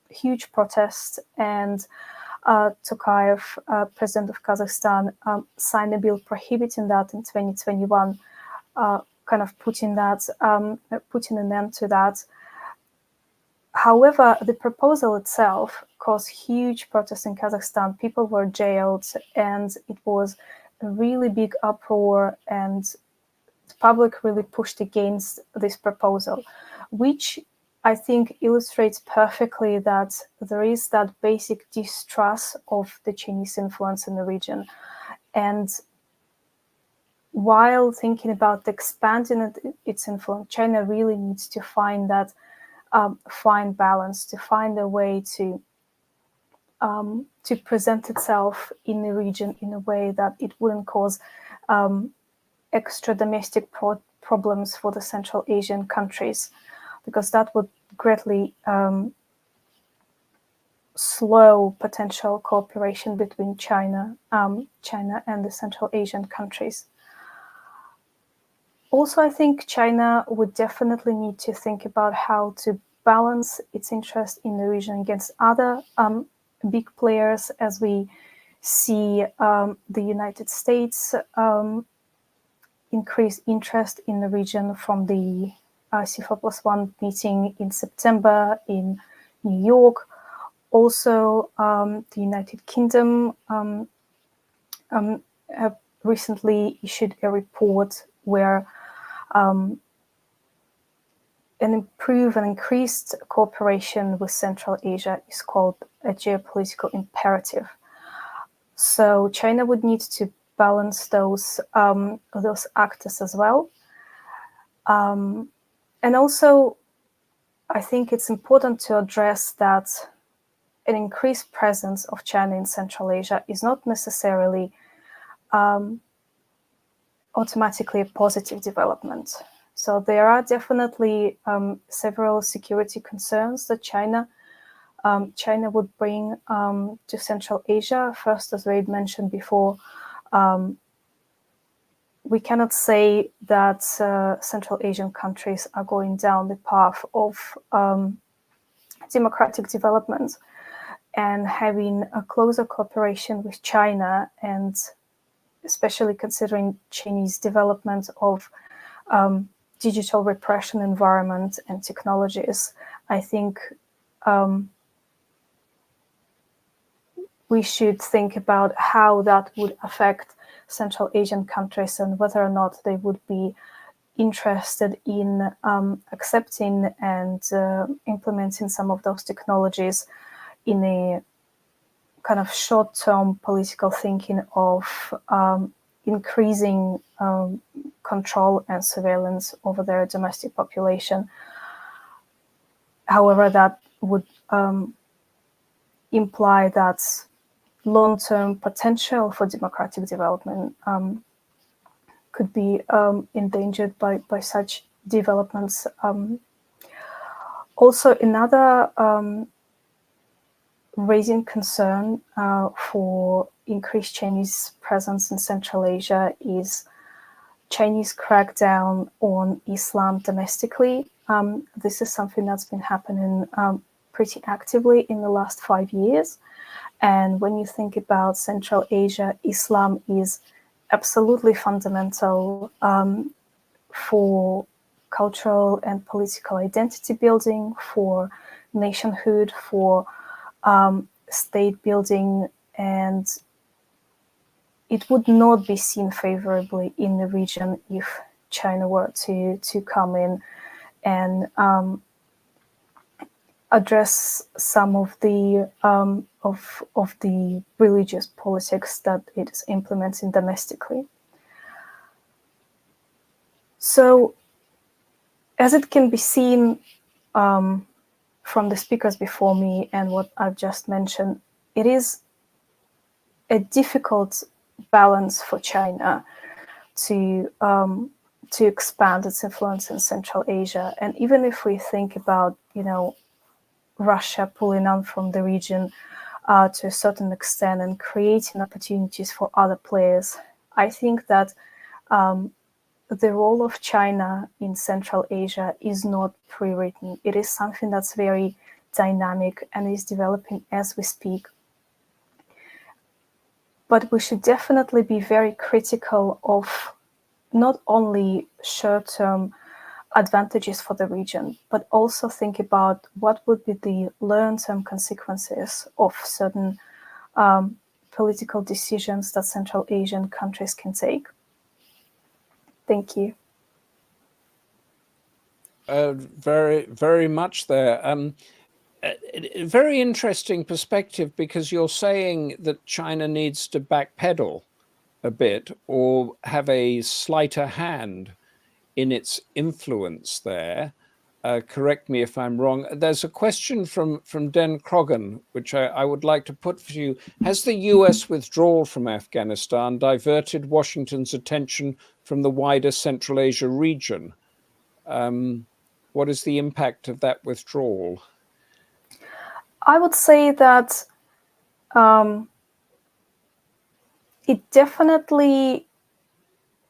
G: huge protests, and Tokayev, president of Kazakhstan, signed a bill prohibiting that in 2021, kind of putting an end to that. However, the proposal itself caused huge protests in Kazakhstan. People were jailed, and it was a really big uproar, and the public really pushed against this proposal, which I think illustrates perfectly that there is that basic distrust of the Chinese influence in the region. And while thinking about expanding its influence, China really needs to find that fine balance, to find a way to present itself in the region in a way that it wouldn't cause extra domestic problems for the Central Asian countries, because that would greatly slow potential cooperation between China and the Central Asian countries. Also, I think China would definitely need to think about how to balance its interest in the region against other big players, as we see the United States increase interest in the region from the C4+1 meeting in September in New York. Also, the United Kingdom have recently issued a report where an improved and increased cooperation with Central Asia is called a geopolitical imperative. So China would need to balance those actors as well. And also, I think it's important to address that an increased presence of China in Central Asia is not necessarily automatically a positive development. So there are definitely several security concerns that China would bring to Central Asia. First, as Reid mentioned before, we cannot say that Central Asian countries are going down the path of democratic development, and having a closer cooperation with China, and especially considering Chinese development of digital repression environment and technologies, I think we should think about how that would affect Central Asian countries and whether or not they would be interested in accepting and implementing some of those technologies in a kind of short-term political thinking of increasing control and surveillance over their domestic population. However, that would imply that long-term potential for democratic development could be endangered by such developments. Also, another raising concern for increased Chinese presence in Central Asia is Chinese crackdown on Islam domestically. This is something that's been happening pretty actively in the last 5 years. And when you think about Central Asia, Islam is absolutely fundamental for cultural and political identity building, for nationhood, for state building, and it would not be seen favorably in the region if China were to come in and address some of the religious politics that it is implementing domestically. So, as it can be seen from the speakers before me and what I've just mentioned, it is a difficult balance for China to expand its influence in Central Asia. And even if we think about, Russia pulling out from the region to a certain extent and creating opportunities for other players, I think that the role of China in Central Asia is not pre-written. It is something that's very dynamic and is developing as we speak. But we should definitely be very critical of not only short-term advantages for the region, but also think about what would be the long-term consequences of certain political decisions that Central Asian countries can take. Thank you.
C: Very, very much there. A very interesting perspective, because you're saying that China needs to backpedal a bit or have a slighter hand in its influence there. Correct me if I'm wrong. There's a question from Den Krogan, which I would like to put for you. Has the US withdrawal from Afghanistan diverted Washington's attention from the wider Central Asia region? What is the impact of that withdrawal?
G: I would say that it definitely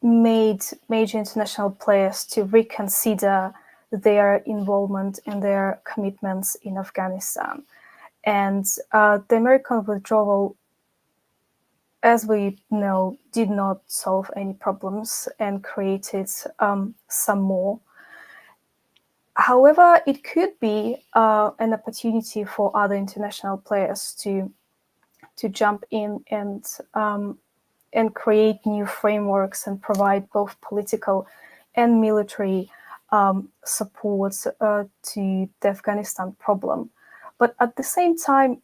G: made major international players to reconsider their involvement and their commitments in Afghanistan. And the American withdrawal, as we know, did not solve any problems and created some more. However, it could be an opportunity for other international players to jump in and create new frameworks and provide both political and military support to the Afghanistan problem. But at the same time,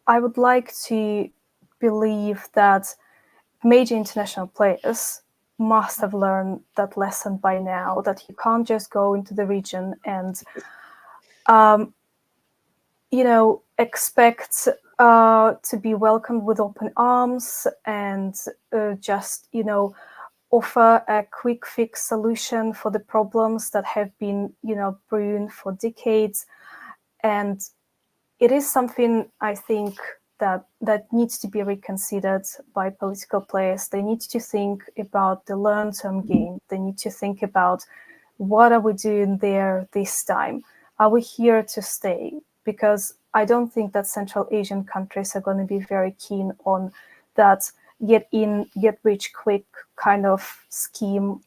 G: I would like to believe that major international players must have learned that lesson by now, that you can't just go into the region and, expect to be welcomed with open arms and just, offer a quick fix solution for the problems that have been, brewing for decades. And it is something I think that needs to be reconsidered by political players. They need to think about the long-term game. They need to think about, what are we doing there this time? Are we here to stay? Because I don't think that Central Asian countries are going to be very keen on that get in, get rich quick kind of scheme.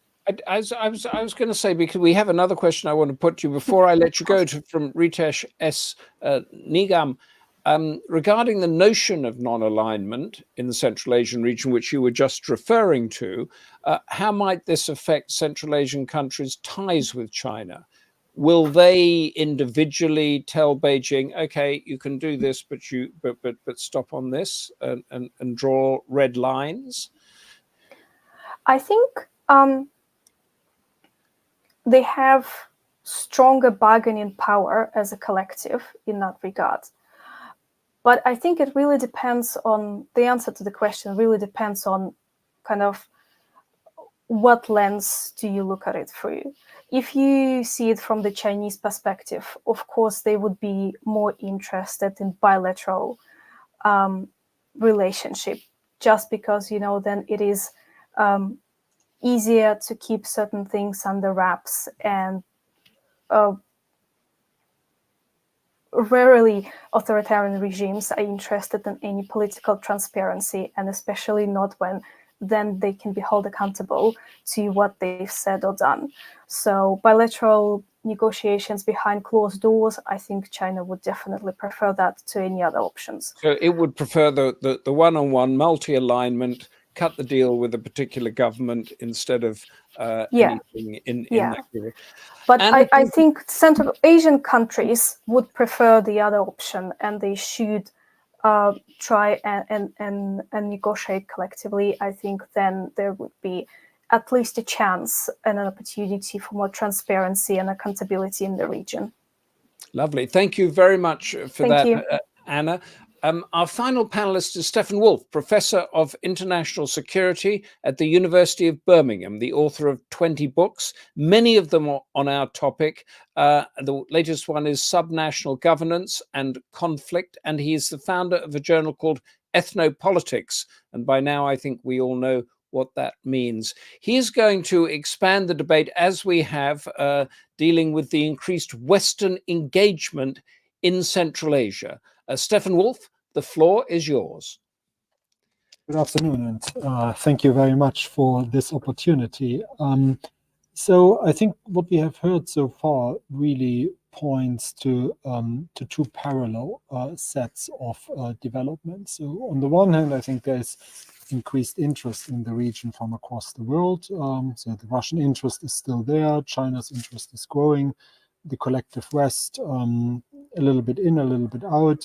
C: I was going to say, because we have another question I want to put to you before I let you go, from Ritesh S. Nigam, regarding the notion of non-alignment in the Central Asian region, which you were just referring to. How might this affect Central Asian countries' ties with China? Will they individually tell Beijing, okay, you can do this, but stop on this, and draw red lines?
G: I think they have stronger bargaining power as a collective in that regard. But I think it really depends on, the answer to the question really depends on kind of what lens do you look at it through. If you see it from the Chinese perspective, of course, they would be more interested in bilateral relationship, just because, then it is easier to keep certain things under wraps, and rarely authoritarian regimes are interested in any political transparency, and especially not when then they can be held accountable to what they've said or done. So bilateral negotiations behind closed doors, I think China would definitely prefer that to any other options.
C: So it would prefer the one-on-one multi-alignment, cut the deal with a particular government instead of anything in that area.
G: But I think Central Asian countries would prefer the other option, and they should try and negotiate collectively. I think then there would be at least a chance and an opportunity for more transparency and accountability in the region.
C: Lovely. Thank you very much for that, Anna. Our final panelist is Stefan Wolff, Professor of International Security at the University of Birmingham, the author of 20 books, many of them on our topic. The latest one is Subnational Governance and Conflict, and he is the founder of a journal called Ethnopolitics. And by now, I think we all know what that means. He is going to expand the debate, as we have, dealing with the increased Western engagement in Central Asia. Stefan Wolff, the floor is yours.
H: Good afternoon, and thank you very much for this opportunity. So I think what we have heard so far really points to two parallel sets of developments. So on the one hand, I think there's increased interest in the region from across the world. So the Russian interest is still there, China's interest is growing, the collective West, a little bit in, a little bit out,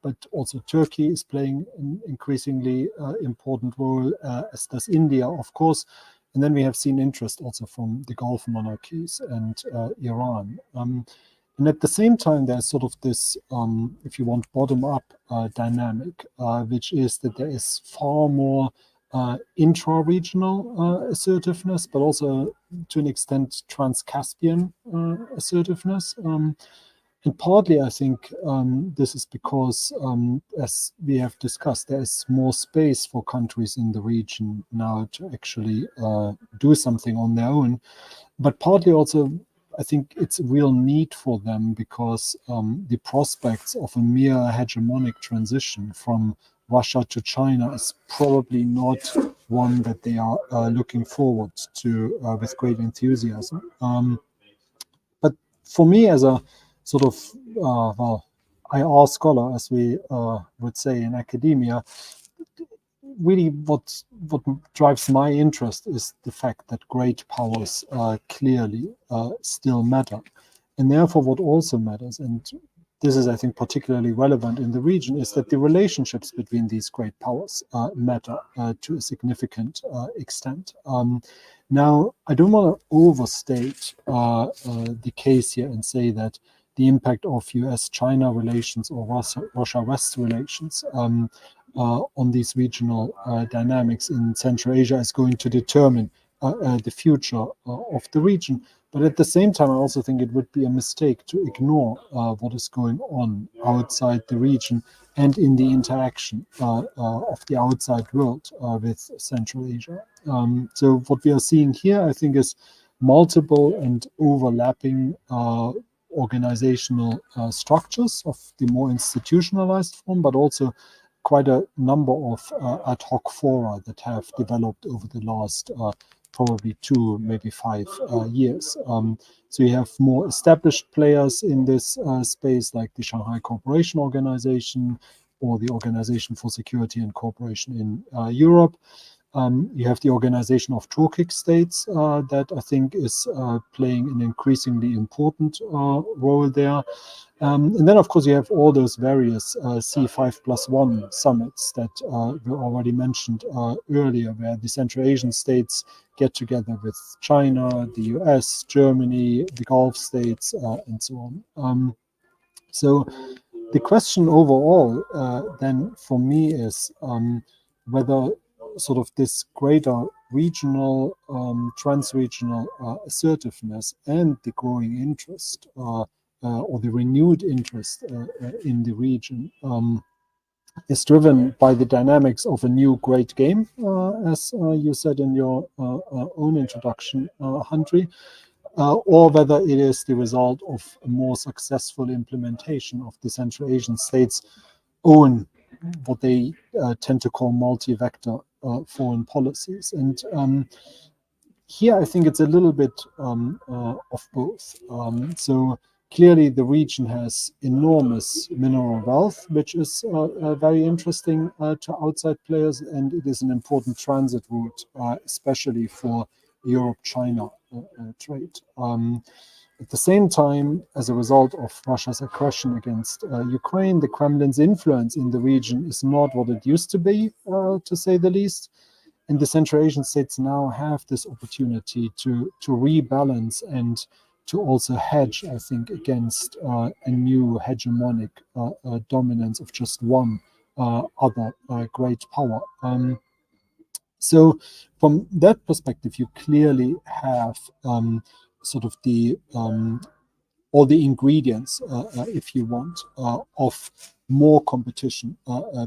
H: but also Turkey is playing an increasingly important role, as does India, of course. And then we have seen interest also from the Gulf monarchies and Iran. And at the same time, there's sort of this, if you want, bottom-up dynamic, which is that there is far more intra-regional assertiveness, but also to an extent trans-Caspian assertiveness. And partly, I think this is because, as we have discussed, there is more space for countries in the region now to actually do something on their own. But partly also, I think it's a real need for them because the prospects of a mere hegemonic transition from Russia to China is probably not one that they are looking forward to with great enthusiasm. But for me, as a sort of IR scholar, as we would say in academia, really what drives my interest is the fact that great powers clearly still matter. And therefore what also matters, and this is, I think, particularly relevant in the region, is that the relationships between these great powers matter to a significant extent. Now, I don't want to overstate the case here and say that the impact of US-China relations or Russia-West relations on these regional dynamics in Central Asia is going to determine the future of the region. But at the same time, I also think it would be a mistake to ignore what is going on outside the region and in the interaction of the outside world with Central Asia. So what we are seeing here, I think, is multiple and overlapping organizational structures of the more institutionalized form, but also quite a number of ad hoc fora that have developed over the last probably 2, maybe 5 years. So you have more established players in this space, like the Shanghai Cooperation Organization or the Organization for Security and Cooperation in Europe. You have the Organization of Turkic States that I think is playing an increasingly important role there. And then, of course, you have all those various C5+1 summits that were already mentioned earlier, where the Central Asian states get together with China, the US, Germany, the Gulf states, and so on. So the question overall then for me is whether sort of this greater regional, trans-regional assertiveness and the growing interest or the renewed interest in the region is driven by the dynamics of a new great game, as you said in your own introduction, Humphrey, or whether it is the result of a more successful implementation of the Central Asian states' own, what they tend to call multi-vector foreign policies. And here I think it's a little bit of both. So clearly the region has enormous mineral wealth, which is very interesting to outside players, and it is an important transit route, especially for Europe-China trade. At the same time, as a result of Russia's aggression against Ukraine, the Kremlin's influence in the region is not what it used to be, to say the least. And the Central Asian states now have this opportunity to rebalance and to also hedge, I think, against a new hegemonic dominance of just one other great power. So from that perspective, you clearly have sort of the all the ingredients, if you want, of more competition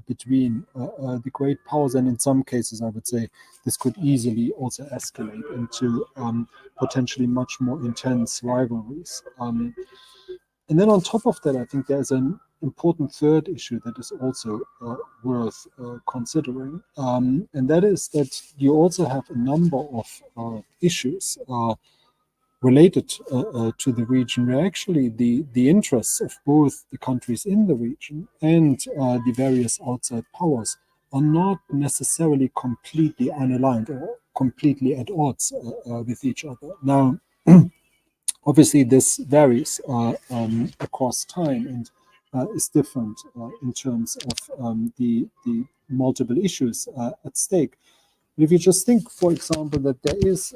H: between the great powers, and in some cases, I would say this could easily also escalate into potentially much more intense rivalries. And then on top of that, I think there's an important third issue that is also worth considering, and that is that you also have a number of issues related to the region, where actually the interests of both the countries in the region and the various outside powers are not necessarily completely unaligned or completely at odds with each other. Now, obviously, this varies across time and is different in terms of the multiple issues at stake. But if you just think, for example, that there is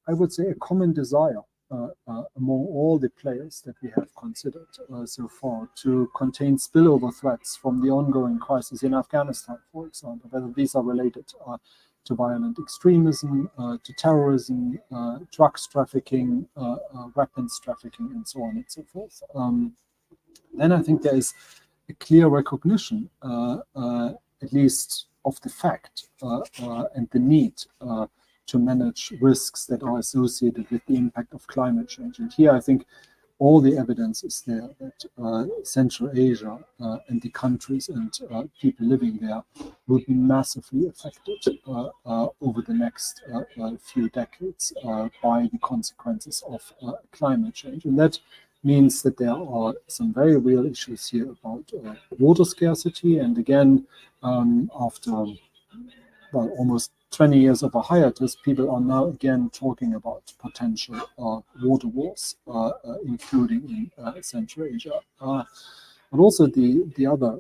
H: I would say a common desire among all the players that we have considered so far to contain spillover threats from the ongoing crisis in Afghanistan, for example, whether these are related to violent extremism, to terrorism, drugs trafficking, weapons trafficking, and so on and so forth. Then I think there is a clear recognition, at least of the fact and the need to manage risks that are associated with the impact of climate change. And here I think all the evidence is there that Central Asia and the countries and people living there will be massively affected over the next few decades by the consequences of climate change. And that means that there are some very real issues here about water scarcity. And again, after almost 20 years of a hiatus, people are now again talking about potential water wars, including in Central Asia. But also the other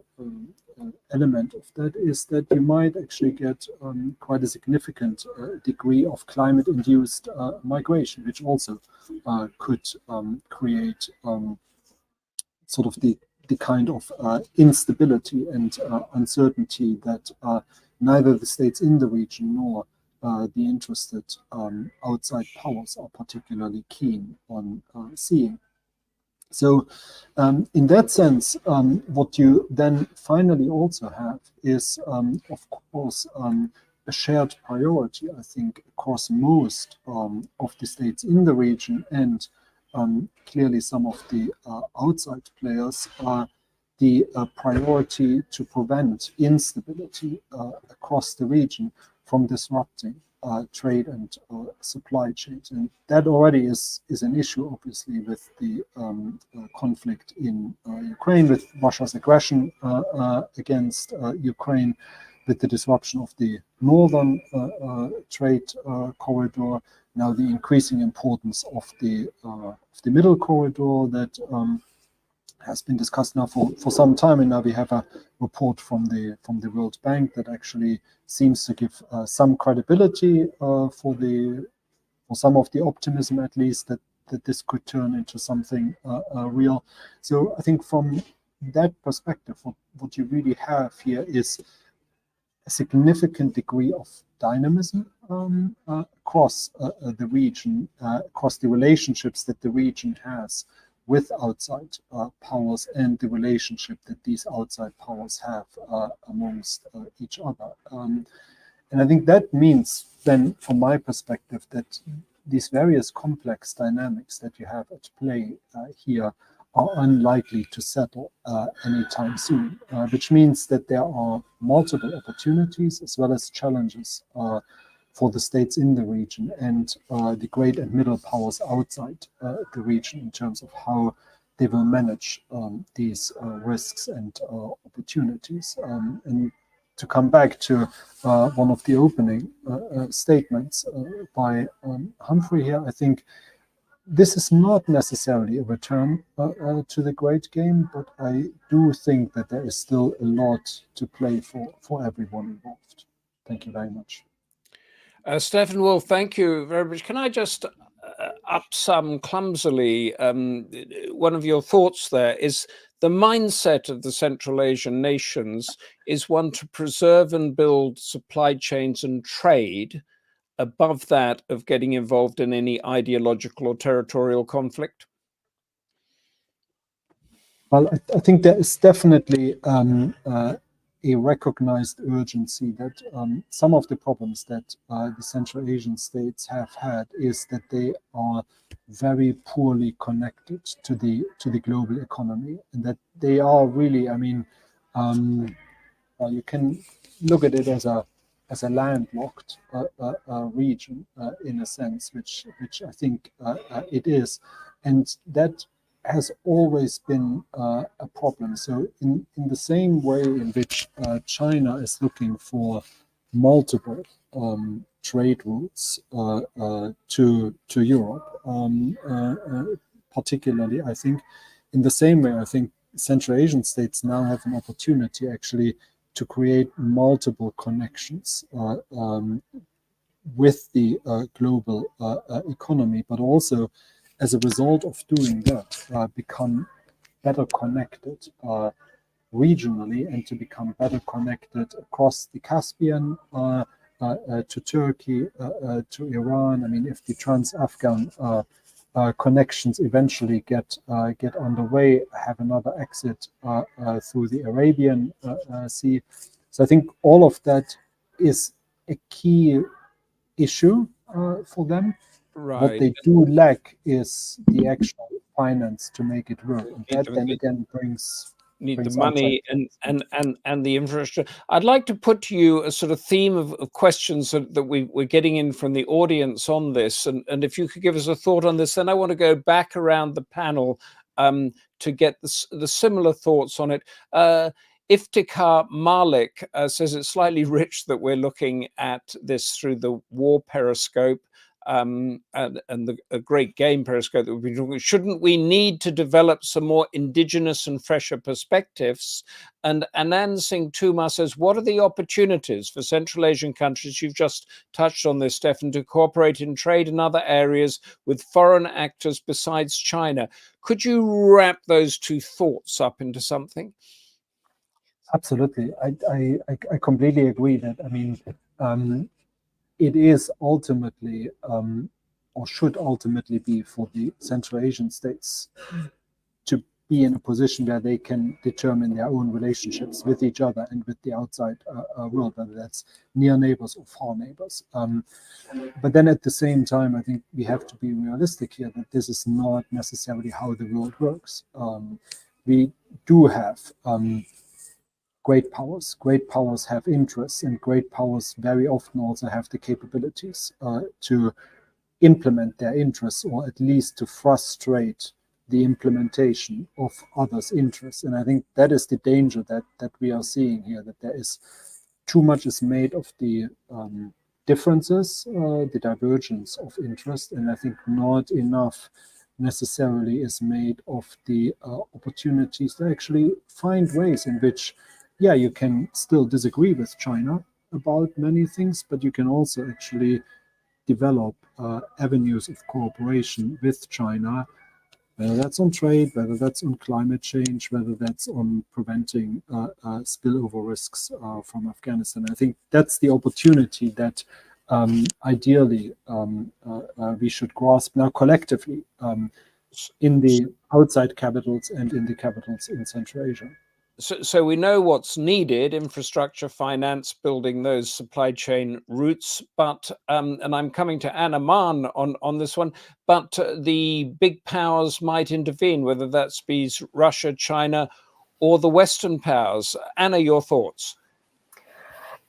H: element of that is that you might actually get quite a significant degree of climate-induced migration, which also could create sort of the the kind of instability and uncertainty that neither the states in the region nor the interested outside powers are particularly keen on seeing. So in that sense, what you then finally also have is, of course, a shared priority, I think, across most of the states in the region, and clearly some of the outside players, are the priority to prevent instability across the region from disrupting trade and supply chains. And that already is an issue, obviously, with the conflict in Ukraine, with Russia's aggression against Ukraine, with the disruption of the northern trade corridor, now the increasing importance of the middle corridor that has been discussed now for some time, and now we have a report from the World Bank that actually seems to give some credibility for some of the optimism, at least, that this could turn into something real. So I think from that perspective, what you really have here is a significant degree of dynamism across the region, across the relationships that the region has with outside powers and the relationship that these outside powers have amongst each other. And I think that means then, from my perspective, that these various complex dynamics that you have at play here are unlikely to settle anytime soon, which means that there are multiple opportunities as well as challenges for the states in the region and the great and middle powers outside the region in terms of how they will manage these risks and opportunities. And to come back to one of the opening statements by Humphrey here, I think this is not necessarily a return to the great game, but I do think that there is still a lot to play for everyone involved. Thank you very much.
C: Stefan, Wolff, thank you very much. Can I just up some clumsily one of your thoughts there is the mindset of the Central Asian nations is one to preserve and build supply chains and trade above that of getting involved in any ideological or territorial conflict?
H: Well, I think there is definitely a recognized urgency that some of the problems that the Central Asian states have had is that they are very poorly connected to the global economy, and that they are really, I mean, well, you can look at it as a landlocked region in a sense, which I think it is, and that has always been a problem. So in the same way in which China is looking for multiple trade routes to Europe, particularly, I think, in the same way, I think Central Asian states now have an opportunity actually to create multiple connections with the global economy, but also as a result of doing that, become better connected regionally and to become better connected across the Caspian to Turkey, to Iran. I mean, if the trans-Afghan connections eventually get underway, have another exit through the Arabian Sea. So I think all of that is a key issue for them.
C: Right.
H: What they do lack is the actual finance to make it work. And that then again brings
C: the money and the infrastructure. I'd like to put to you a sort of theme of questions that we're getting in from the audience on this. And if you could give us a thought on this, then I want to go back around the panel to get the similar thoughts on it. Iftikhar Malik says it's slightly rich that we're looking at this through the war periscope. and a great game periscope that we've been talking about. Shouldn't we need to develop some more indigenous and fresher perspectives? And Anand Singh Tumar says, what are the opportunities for Central Asian countries, you've just touched on this, Stefan, to cooperate in trade and other areas with foreign actors besides China? Could you wrap those two thoughts up into something?
H: Absolutely. I completely agree that, I mean, it is ultimately, or should ultimately be for the Central Asian states to be in a position where they can determine their own relationships with each other and with the outside world, whether that's near neighbors or far neighbors. But then at the same time, I think we have to be realistic here that this is not necessarily how the world works. We do have great powers. Great powers have interests, and great powers very often also have the capabilities to implement their interests, or at least to frustrate the implementation of others' interests. And I think that is the danger that we are seeing here, that there is too much is made of the differences, the divergence of interest, and I think not enough necessarily is made of the opportunities to actually find ways in which, yeah, you can still disagree with China about many things, but you can also actually develop avenues of cooperation with China, whether that's on trade, whether that's on climate change, whether that's on preventing spillover risks from Afghanistan. I think that's the opportunity that ideally we should grasp now collectively in the outside capitals and in the capitals in Central Asia.
C: So we know what's needed: infrastructure, finance, building those supply chain routes. But and I'm coming to Anna Mahon on this one. But the big powers might intervene, whether that's be Russia, China, or the Western powers. Anna, your thoughts?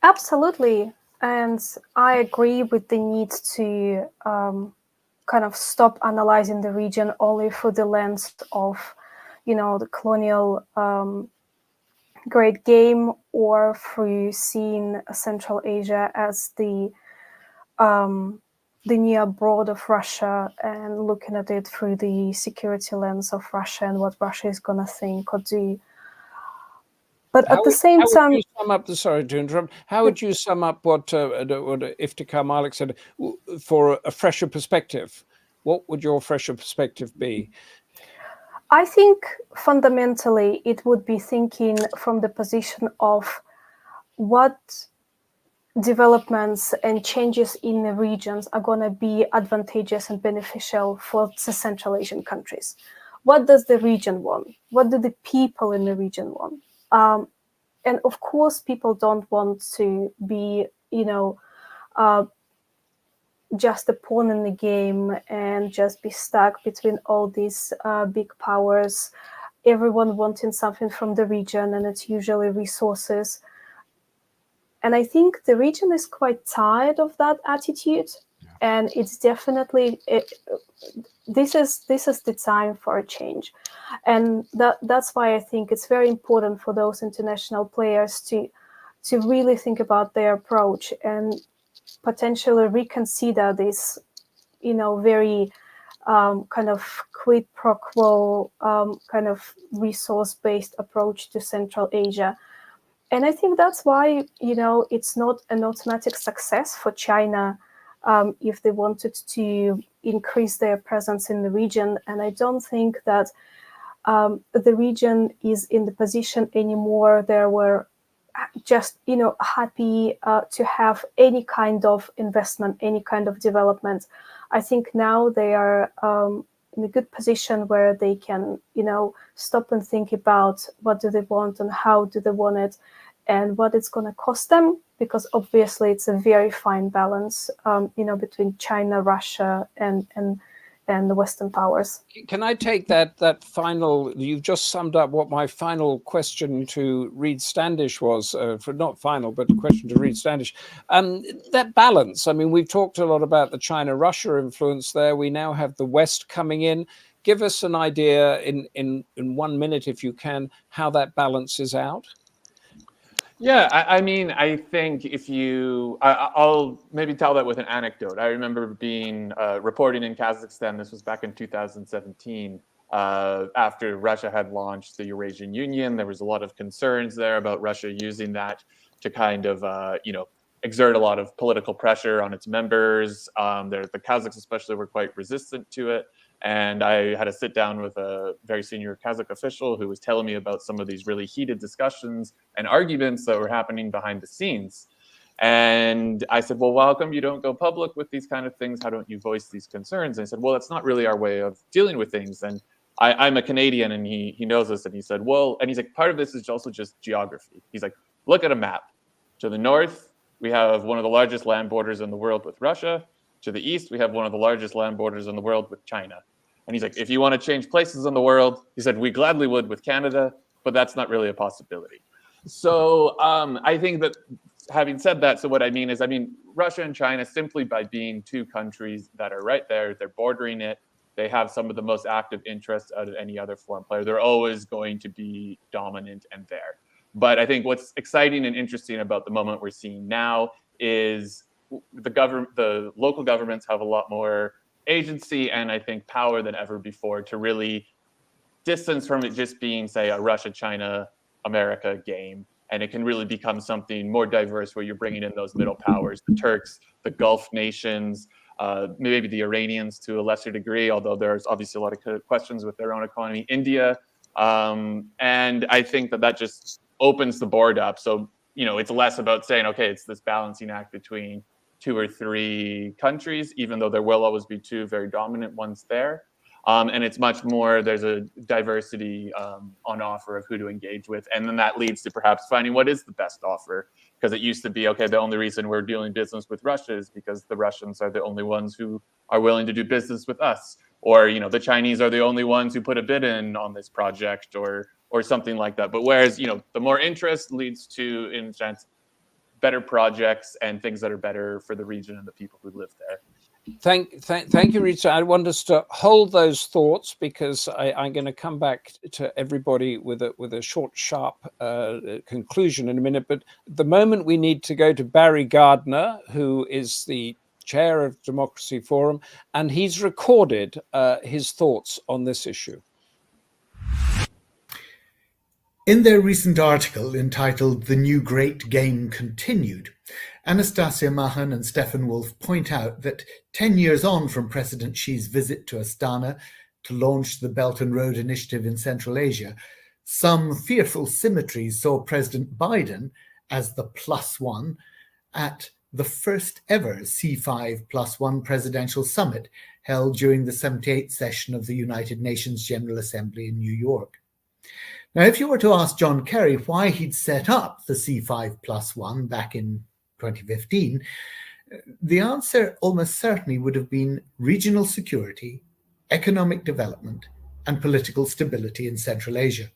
G: Absolutely, and I agree with the need to kind of stop analyzing the region only through the lens of, the colonial great game, or through seeing Central Asia as the near abroad of Russia and looking at it through the security lens of Russia and what Russia is going to think or do. But at the same time,
C: sorry to interrupt. How would you sum up what Iftikhar Malik said for a fresher perspective? What would your fresher perspective be?
G: I think fundamentally it would be thinking from the position of what developments and changes in the regions are going to be advantageous and beneficial for the Central Asian countries. What does the region want? What do the people in the region want? And of course, people don't want to be, just a pawn in the game and just be stuck between all these big powers, everyone wanting something from the region, and it's usually resources. And I think the region is quite tired of that attitude, and it's definitely this is the time for a change, and that's why I think it's very important for those international players to really think about their approach and potentially reconsider this, very kind of quid pro quo kind of resource-based approach to Central Asia. And I think that's why, it's not an automatic success for China if they wanted to increase their presence in the region. And I don't think that the region is in the position anymore. There were just, happy to have any kind of investment, any kind of development. I think now they are in a good position where they can, stop and think about what do they want and how do they want it and what it's going to cost them, because obviously it's a very fine balance, between China, Russia, and the Western powers.
C: Can I take that final? You've just summed up what my final question to Reid Standish was. For not final, but a question to Reid Standish. That balance. I mean, we've talked a lot about the China-Russia influence there. We now have the West coming in. Give us an idea in 1 minute, if you can, how that balances out.
F: Yeah, I mean, I think if you, I'll maybe tell that with an anecdote. I remember being reporting in Kazakhstan. This was back in 2017. After Russia had launched the Eurasian Union, there was a lot of concerns there about Russia using that to kind of, exert a lot of political pressure on its members. The Kazakhs especially were quite resistant to it. And I had to sit down with a very senior Kazakh official who was telling me about some of these really heated discussions and arguments that were happening behind the scenes. And I said, well, how come you don't go public with these kind of things? How don't you voice these concerns? And he said, well, that's not really our way of dealing with things. And I'm a Canadian, and he knows this. And he said, well, and he's like, part of this is also just geography. He's like, look at a map. To the north, we have one of the largest land borders in the world with Russia. To the east, we have one of the largest land borders in the world with China. And he's like, if you want to change places in the world, he said, we gladly would with Canada, but that's not really a possibility. So I think that having said that, so what I mean is, Russia and China, simply by being two countries that are right there, they're bordering it, they have some of the most active interests out of any other foreign player. They're always going to be dominant and there. But I think what's exciting and interesting about the moment we're seeing now is the local governments have a lot more agency and I think power than ever before to really distance from it just being, say, a Russia, China, America game. And it can really become something more diverse where you're bringing in those middle powers, the Turks, the Gulf nations, maybe the Iranians to a lesser degree, although there's obviously a lot of questions with their own economy, India. And I think that just opens the board up. So, it's less about saying, okay, it's this balancing act between 2 or 3 countries, even though there will always be 2 very dominant ones there. And it's much more, there's a diversity on offer of who to engage with. And then that leads to perhaps finding what is the best offer. Because it used to be, okay, the only reason we're doing business with Russia is because the Russians are the only ones who are willing to do business with us. Or, the Chinese are the only ones who put a bid in on this project or something like that. But whereas, the more interest leads to, in a sense, better projects and things that are better for the region and the people who live there.
C: Thank you, Reid. I want us to hold those thoughts because I'm going to come back to everybody with a short, sharp conclusion in a minute. But at the moment, we need to go to Barry Gardiner, who is the chair of Democracy Forum, and he's recorded his thoughts on this issue.
I: In their recent article entitled "The New Great Game Continued," Anastassiya, Mahon and Stefan Wolff point out that 10 years on from President Xi's visit to Astana to launch the Belt and Road Initiative in Central Asia, some fearful symmetries saw President Biden as the +1 at the first ever C5+1 presidential summit held during the 78th session of the United Nations General Assembly in New York. Now, if you were to ask John Kerry why he'd set up the C5+1 back in 2015, the answer almost certainly would have been regional security, economic development, and political stability in Central Asia.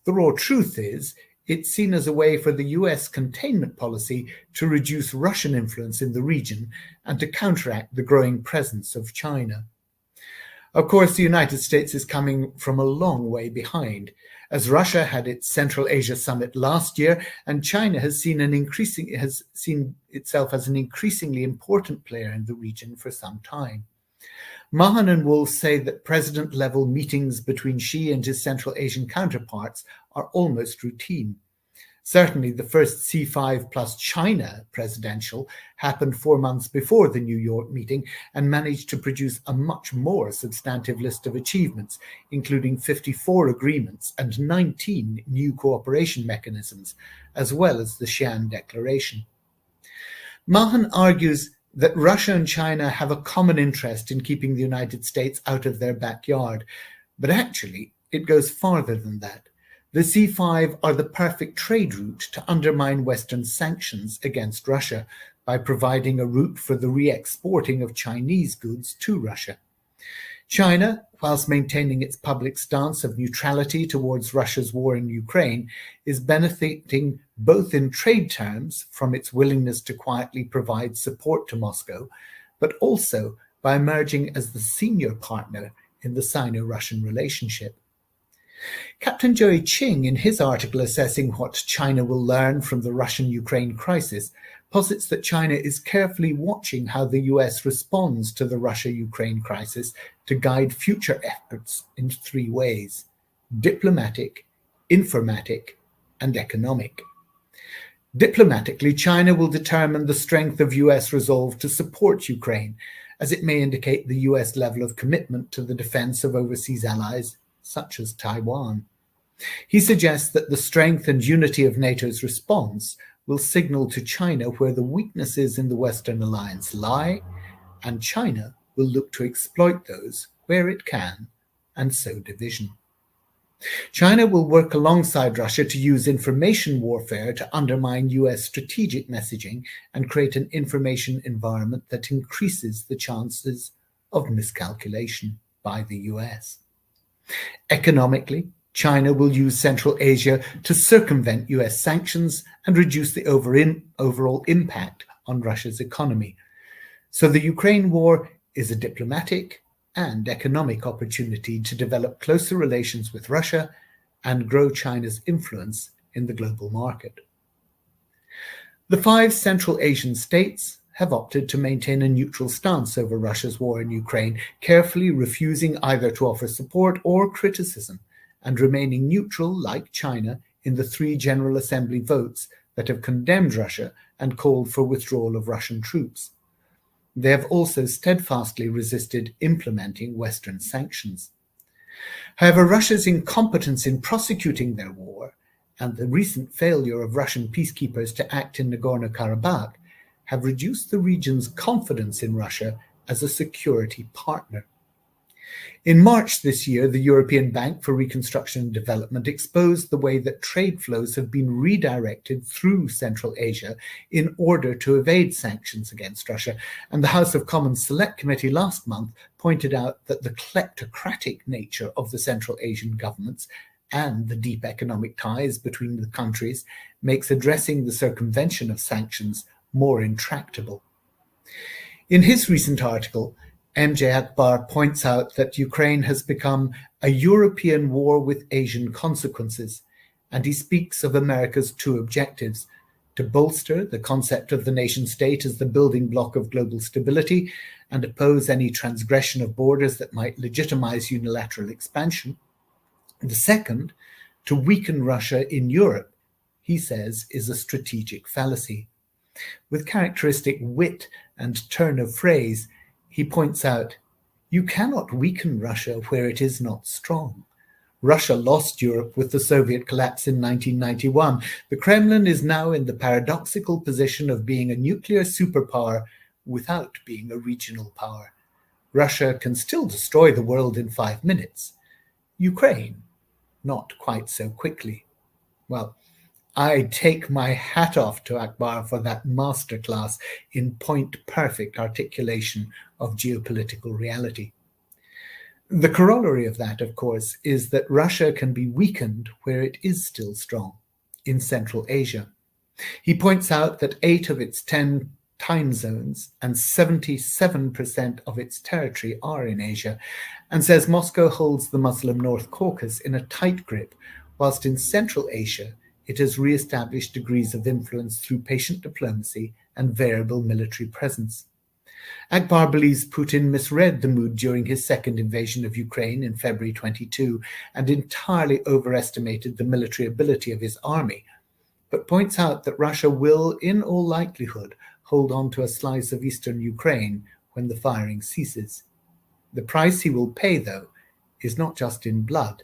I: The raw truth is, it's seen as a way for the US containment policy to reduce Russian influence in the region and to counteract the growing presence of China. Of course, the United States is coming from a long way behind, as Russia had its Central Asia summit last year, and China has seen itself as an increasingly important player in the region for some time. Mahon and Wolff say that president-level meetings between Xi and his Central Asian counterparts are almost routine. Certainly, the first C5 plus China presidential happened 4 months before the New York meeting and managed to produce a much more substantive list of achievements, including 54 agreements and 19 new cooperation mechanisms, as well as the Xi'an Declaration. Mahon argues that Russia and China have a common interest in keeping the United States out of their backyard, but actually it goes farther than that. The C5 are the perfect trade route to undermine Western sanctions against Russia by providing a route for the re-exporting of Chinese goods to Russia. China, whilst maintaining its public stance of neutrality towards Russia's war in Ukraine, is benefiting both in trade terms from its willingness to quietly provide support to Moscow, but also by emerging as the senior partner in the Sino-Russian relationship. Captain Joey Ching, in his article assessing what China will learn from the Russian-Ukraine crisis, posits that China is carefully watching how the US responds to the Russia-Ukraine crisis to guide future efforts in 3 ways: diplomatic, informatic, and economic. Diplomatically, China will determine the strength of US resolve to support Ukraine, as it may indicate the US level of commitment to the defense of overseas allies, such as Taiwan. He suggests that the strength and unity of NATO's response will signal to China where the weaknesses in the Western alliance lie, and China will look to exploit those where it can, and sow division. China will work alongside Russia to use information warfare to undermine US strategic messaging and create an information environment that increases the chances of miscalculation by the US. Economically, China will use Central Asia to circumvent US sanctions and reduce the overall impact on Russia's economy. So the Ukraine war is a diplomatic and economic opportunity to develop closer relations with Russia and grow China's influence in the global market. The 5 Central Asian states have opted to maintain a neutral stance over Russia's war in Ukraine, carefully refusing either to offer support or criticism, and remaining neutral, like China, in the 3 General Assembly votes that have condemned Russia and called for withdrawal of Russian troops. They have also steadfastly resisted implementing Western sanctions. However, Russia's incompetence in prosecuting their war and the recent failure of Russian peacekeepers to act in Nagorno-Karabakh have reduced the region's confidence in Russia as a security partner. In March this year, the European Bank for Reconstruction and Development exposed the way that trade flows have been redirected through Central Asia in order to evade sanctions against Russia, and the House of Commons Select Committee last month pointed out that the kleptocratic nature of the Central Asian governments and the deep economic ties between the countries makes addressing the circumvention of sanctions more intractable. In his recent article, MJ Akbar points out that Ukraine has become a European war with Asian consequences, and he speaks of America's 2 objectives: to bolster the concept of the nation-state as the building block of global stability and oppose any transgression of borders that might legitimize unilateral expansion. The second, to weaken Russia in Europe, he says, is a strategic fallacy. With characteristic wit and turn of phrase, he points out, you cannot weaken Russia where it is not strong. Russia lost Europe with the Soviet collapse in 1991. The Kremlin is now in the paradoxical position of being a nuclear superpower without being a regional power. Russia can still destroy the world in 5 minutes. Ukraine, not quite so quickly. Well, I take my hat off to Akbar for that masterclass in point-perfect articulation of geopolitical reality. The corollary of that, of course, is that Russia can be weakened where it is still strong, in Central Asia. He points out that 8 of its 10 time zones and 77% of its territory are in Asia, and says Moscow holds the Muslim North Caucasus in a tight grip, whilst in Central Asia it has re-established degrees of influence through patient diplomacy and variable military presence. Akbar believes Putin misread the mood during his second invasion of Ukraine in February 22 and entirely overestimated the military ability of his army, but points out that Russia will, in all likelihood, hold on to a slice of eastern Ukraine when the firing ceases. The price he will pay, though, is not just in blood.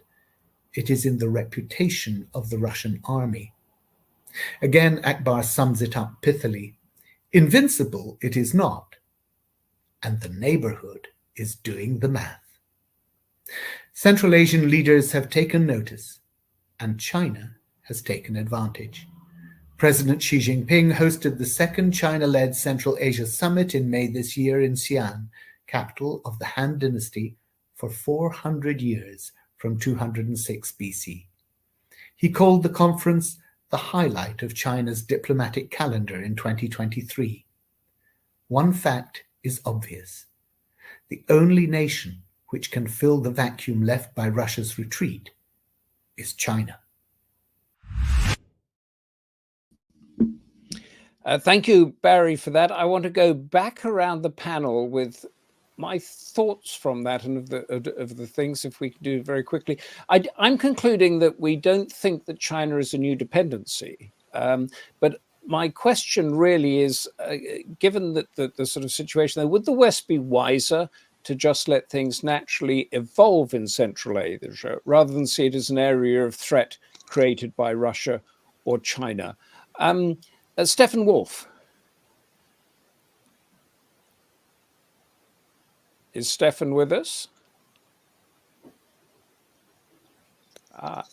I: It is in the reputation of the Russian army. Again, Akbar sums it up pithily. Invincible it is not, and the neighborhood is doing the math. Central Asian leaders have taken notice, and China has taken advantage. President Xi Jinping hosted the second China-led Central Asia Summit in May this year in Xi'an, capital of the Han Dynasty, for 400 years, from 206 BC. He called the conference the highlight of China's diplomatic calendar in 2023. One fact is obvious. The only nation which can fill the vacuum left by Russia's retreat is China.
C: Thank you, Barry, for that. I want to go back around the panel with my thoughts from that and of the things, if we can do it very quickly. I'm concluding that we don't think that China is a new dependency. But my question really is, given that the sort of situation there, would the West be wiser to just let things naturally evolve in Central Asia rather than see it as an area of threat created by Russia or China? Stefan Wolff. Is Stefan with us?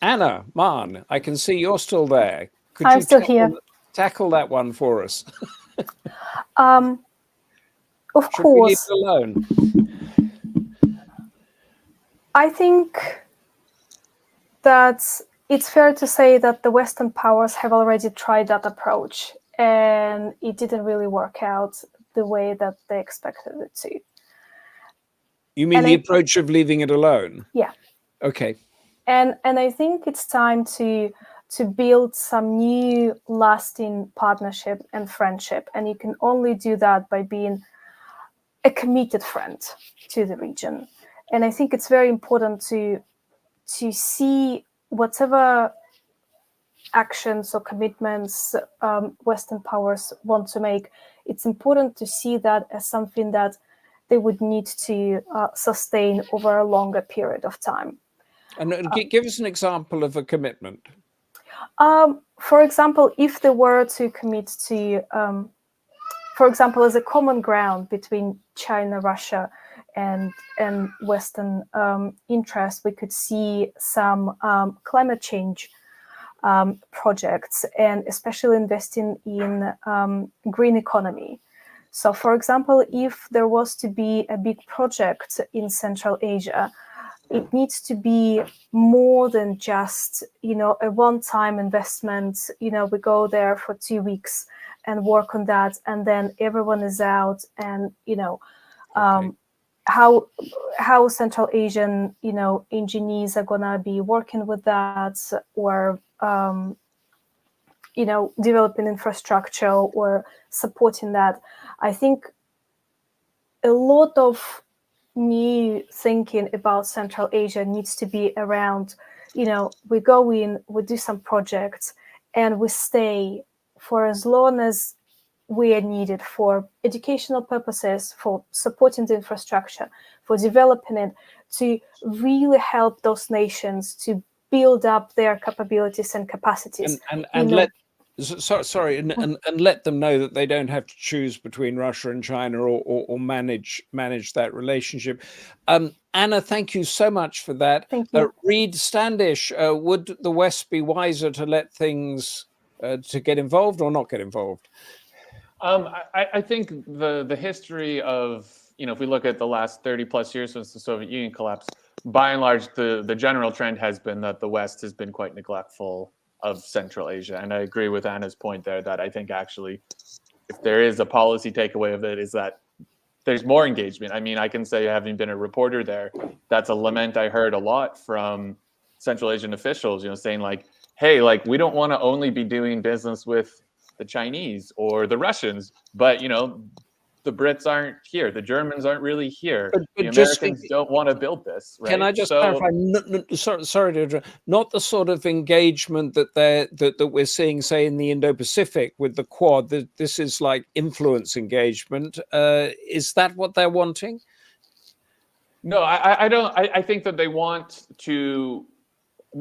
C: Anna, Mahon, I can see you're still there. Could
G: I'm
C: you
G: still here.
C: Tackle that one for us?
G: Of
C: Should we leave
G: course.
C: it alone?
G: I think that it's fair to say that the Western powers have already tried that approach, and it didn't really work out the way that they expected it to.
C: You mean the approach of leaving it alone?
G: Yeah.
C: Okay.
G: And I think it's time to build some new lasting partnership and friendship, and you can only do that by being a committed friend to the region. And I think it's very important to see whatever actions or commitments Western powers want to make. It's important to see that as something that they would need to sustain over a longer period of time.
C: And give us an example of a commitment.
G: For example, if they were to commit to, for example, as a common ground between China, Russia, and Western interests, we could see some climate change projects, and especially investing in green economy. So, for example, if there was to be a big project in Central Asia, it needs to be more than just, a one-time investment. We go there for 2 weeks and work on that, and then everyone is out, and
C: Okay.
G: how Central Asian engineers are gonna be working with that, or developing infrastructure or supporting that. I think a lot of new thinking about Central Asia needs to be around, we go in, we do some projects, and we stay for as long as we are needed for educational purposes, for supporting the infrastructure, for developing it, to really help those nations to build up their capabilities and capacities.
C: And let let them know that they don't have to choose between Russia and China or manage that relationship. Anna, thank you so much for that.
G: Thank you.
C: Reid, Standish, would the West be wiser to let things to get involved or not get involved?
F: I think the history of, if we look at the last 30 plus years since the Soviet Union collapsed, by and large, the general trend has been that the West has been quite neglectful of Central Asia. And I agree with Anna's point there that I think actually, if there is a policy takeaway of it, is that there's more engagement. I mean, I can say, having been a reporter there, that's a lament I heard a lot from Central Asian officials, saying like, hey, like, we don't want to only be doing business with the Chinese or the Russians, but the Brits aren't here, the Germans aren't really here,
C: but
F: the Americans don't want to build this, right?
C: Can I just clarify? Sorry to interrupt. Not the sort of engagement that we're seeing, say, in the Indo-Pacific with the Quad. This is like influence engagement. Is that what they're wanting?
F: No, I don't. I think that they want to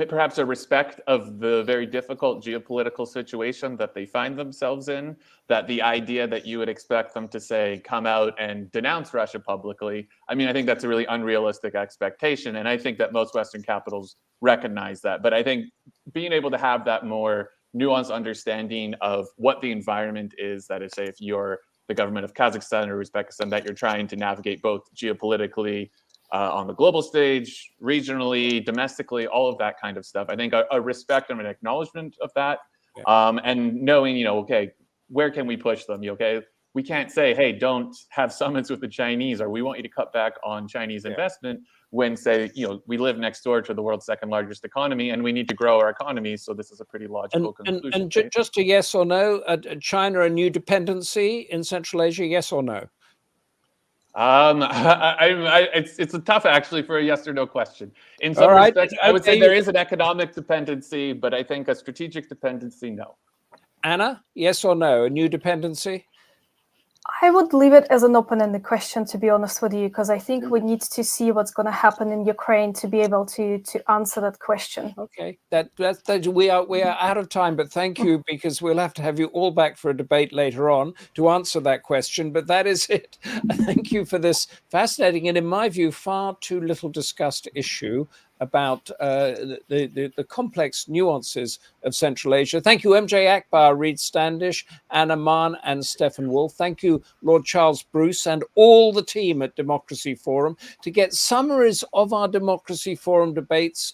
F: perhaps a respect of the very difficult geopolitical situation that they find themselves in, that the idea that you would expect them to say, come out and denounce Russia publicly, I mean, I think that's a really unrealistic expectation. And I think that most Western capitals recognize that. But I think being able to have that more nuanced understanding of what the environment is, that is, say, if you're the government of Kazakhstan or Uzbekistan, that you're trying to navigate both geopolitically, on the global stage, regionally, domestically, all of that kind of stuff. I think a respect and an acknowledgement of that, and knowing, okay, where can we push them? Okay, we can't say, hey, don't have summits with the Chinese, or we want you to cut back on Chinese investment when, say, we live next door to the world's second largest economy and we need to grow our economy. So this is a pretty logical conclusion.
C: And just a yes or no, China a new dependency in Central Asia, yes or no?
F: It's a tough, actually, for a yes or no question. In some respects, I would say there is an economic dependency, but I think a strategic dependency, no.
C: Anna, yes or no, a new dependency?
G: I would leave it as an open-ended question, to be honest with you, because I think we need to see what's going to happen in Ukraine to be able to answer that question.
C: Okay, we are out of time, but thank you, because we'll have to have you all back for a debate later on to answer that question. But that is it. Thank you for this fascinating and, in my view, far too little discussed issue about the complex nuances of Central Asia. Thank you, MJ Akbar, Reid Standish, Anna Mahon, and Stefan Wolff. Thank you, Lord Charles Bruce, and all the team at Democracy Forum. To get summaries of our Democracy Forum debates,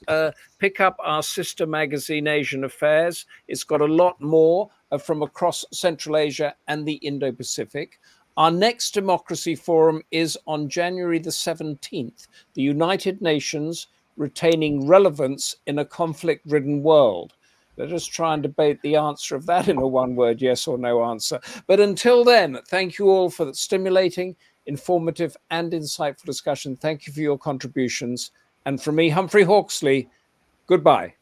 C: pick up our sister magazine, Asian Affairs. It's got a lot more from across Central Asia and the Indo-Pacific. Our next Democracy Forum is on January the 17th, the United Nations retaining relevance in a conflict-ridden world. Let us try and debate the answer of that in a one-word yes or no answer. But until then, thank you all for the stimulating, informative, and insightful discussion. Thank you for your contributions. And from me, Humphrey Hawksley, goodbye.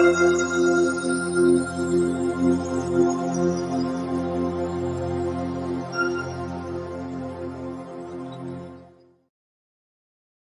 J: Thank you.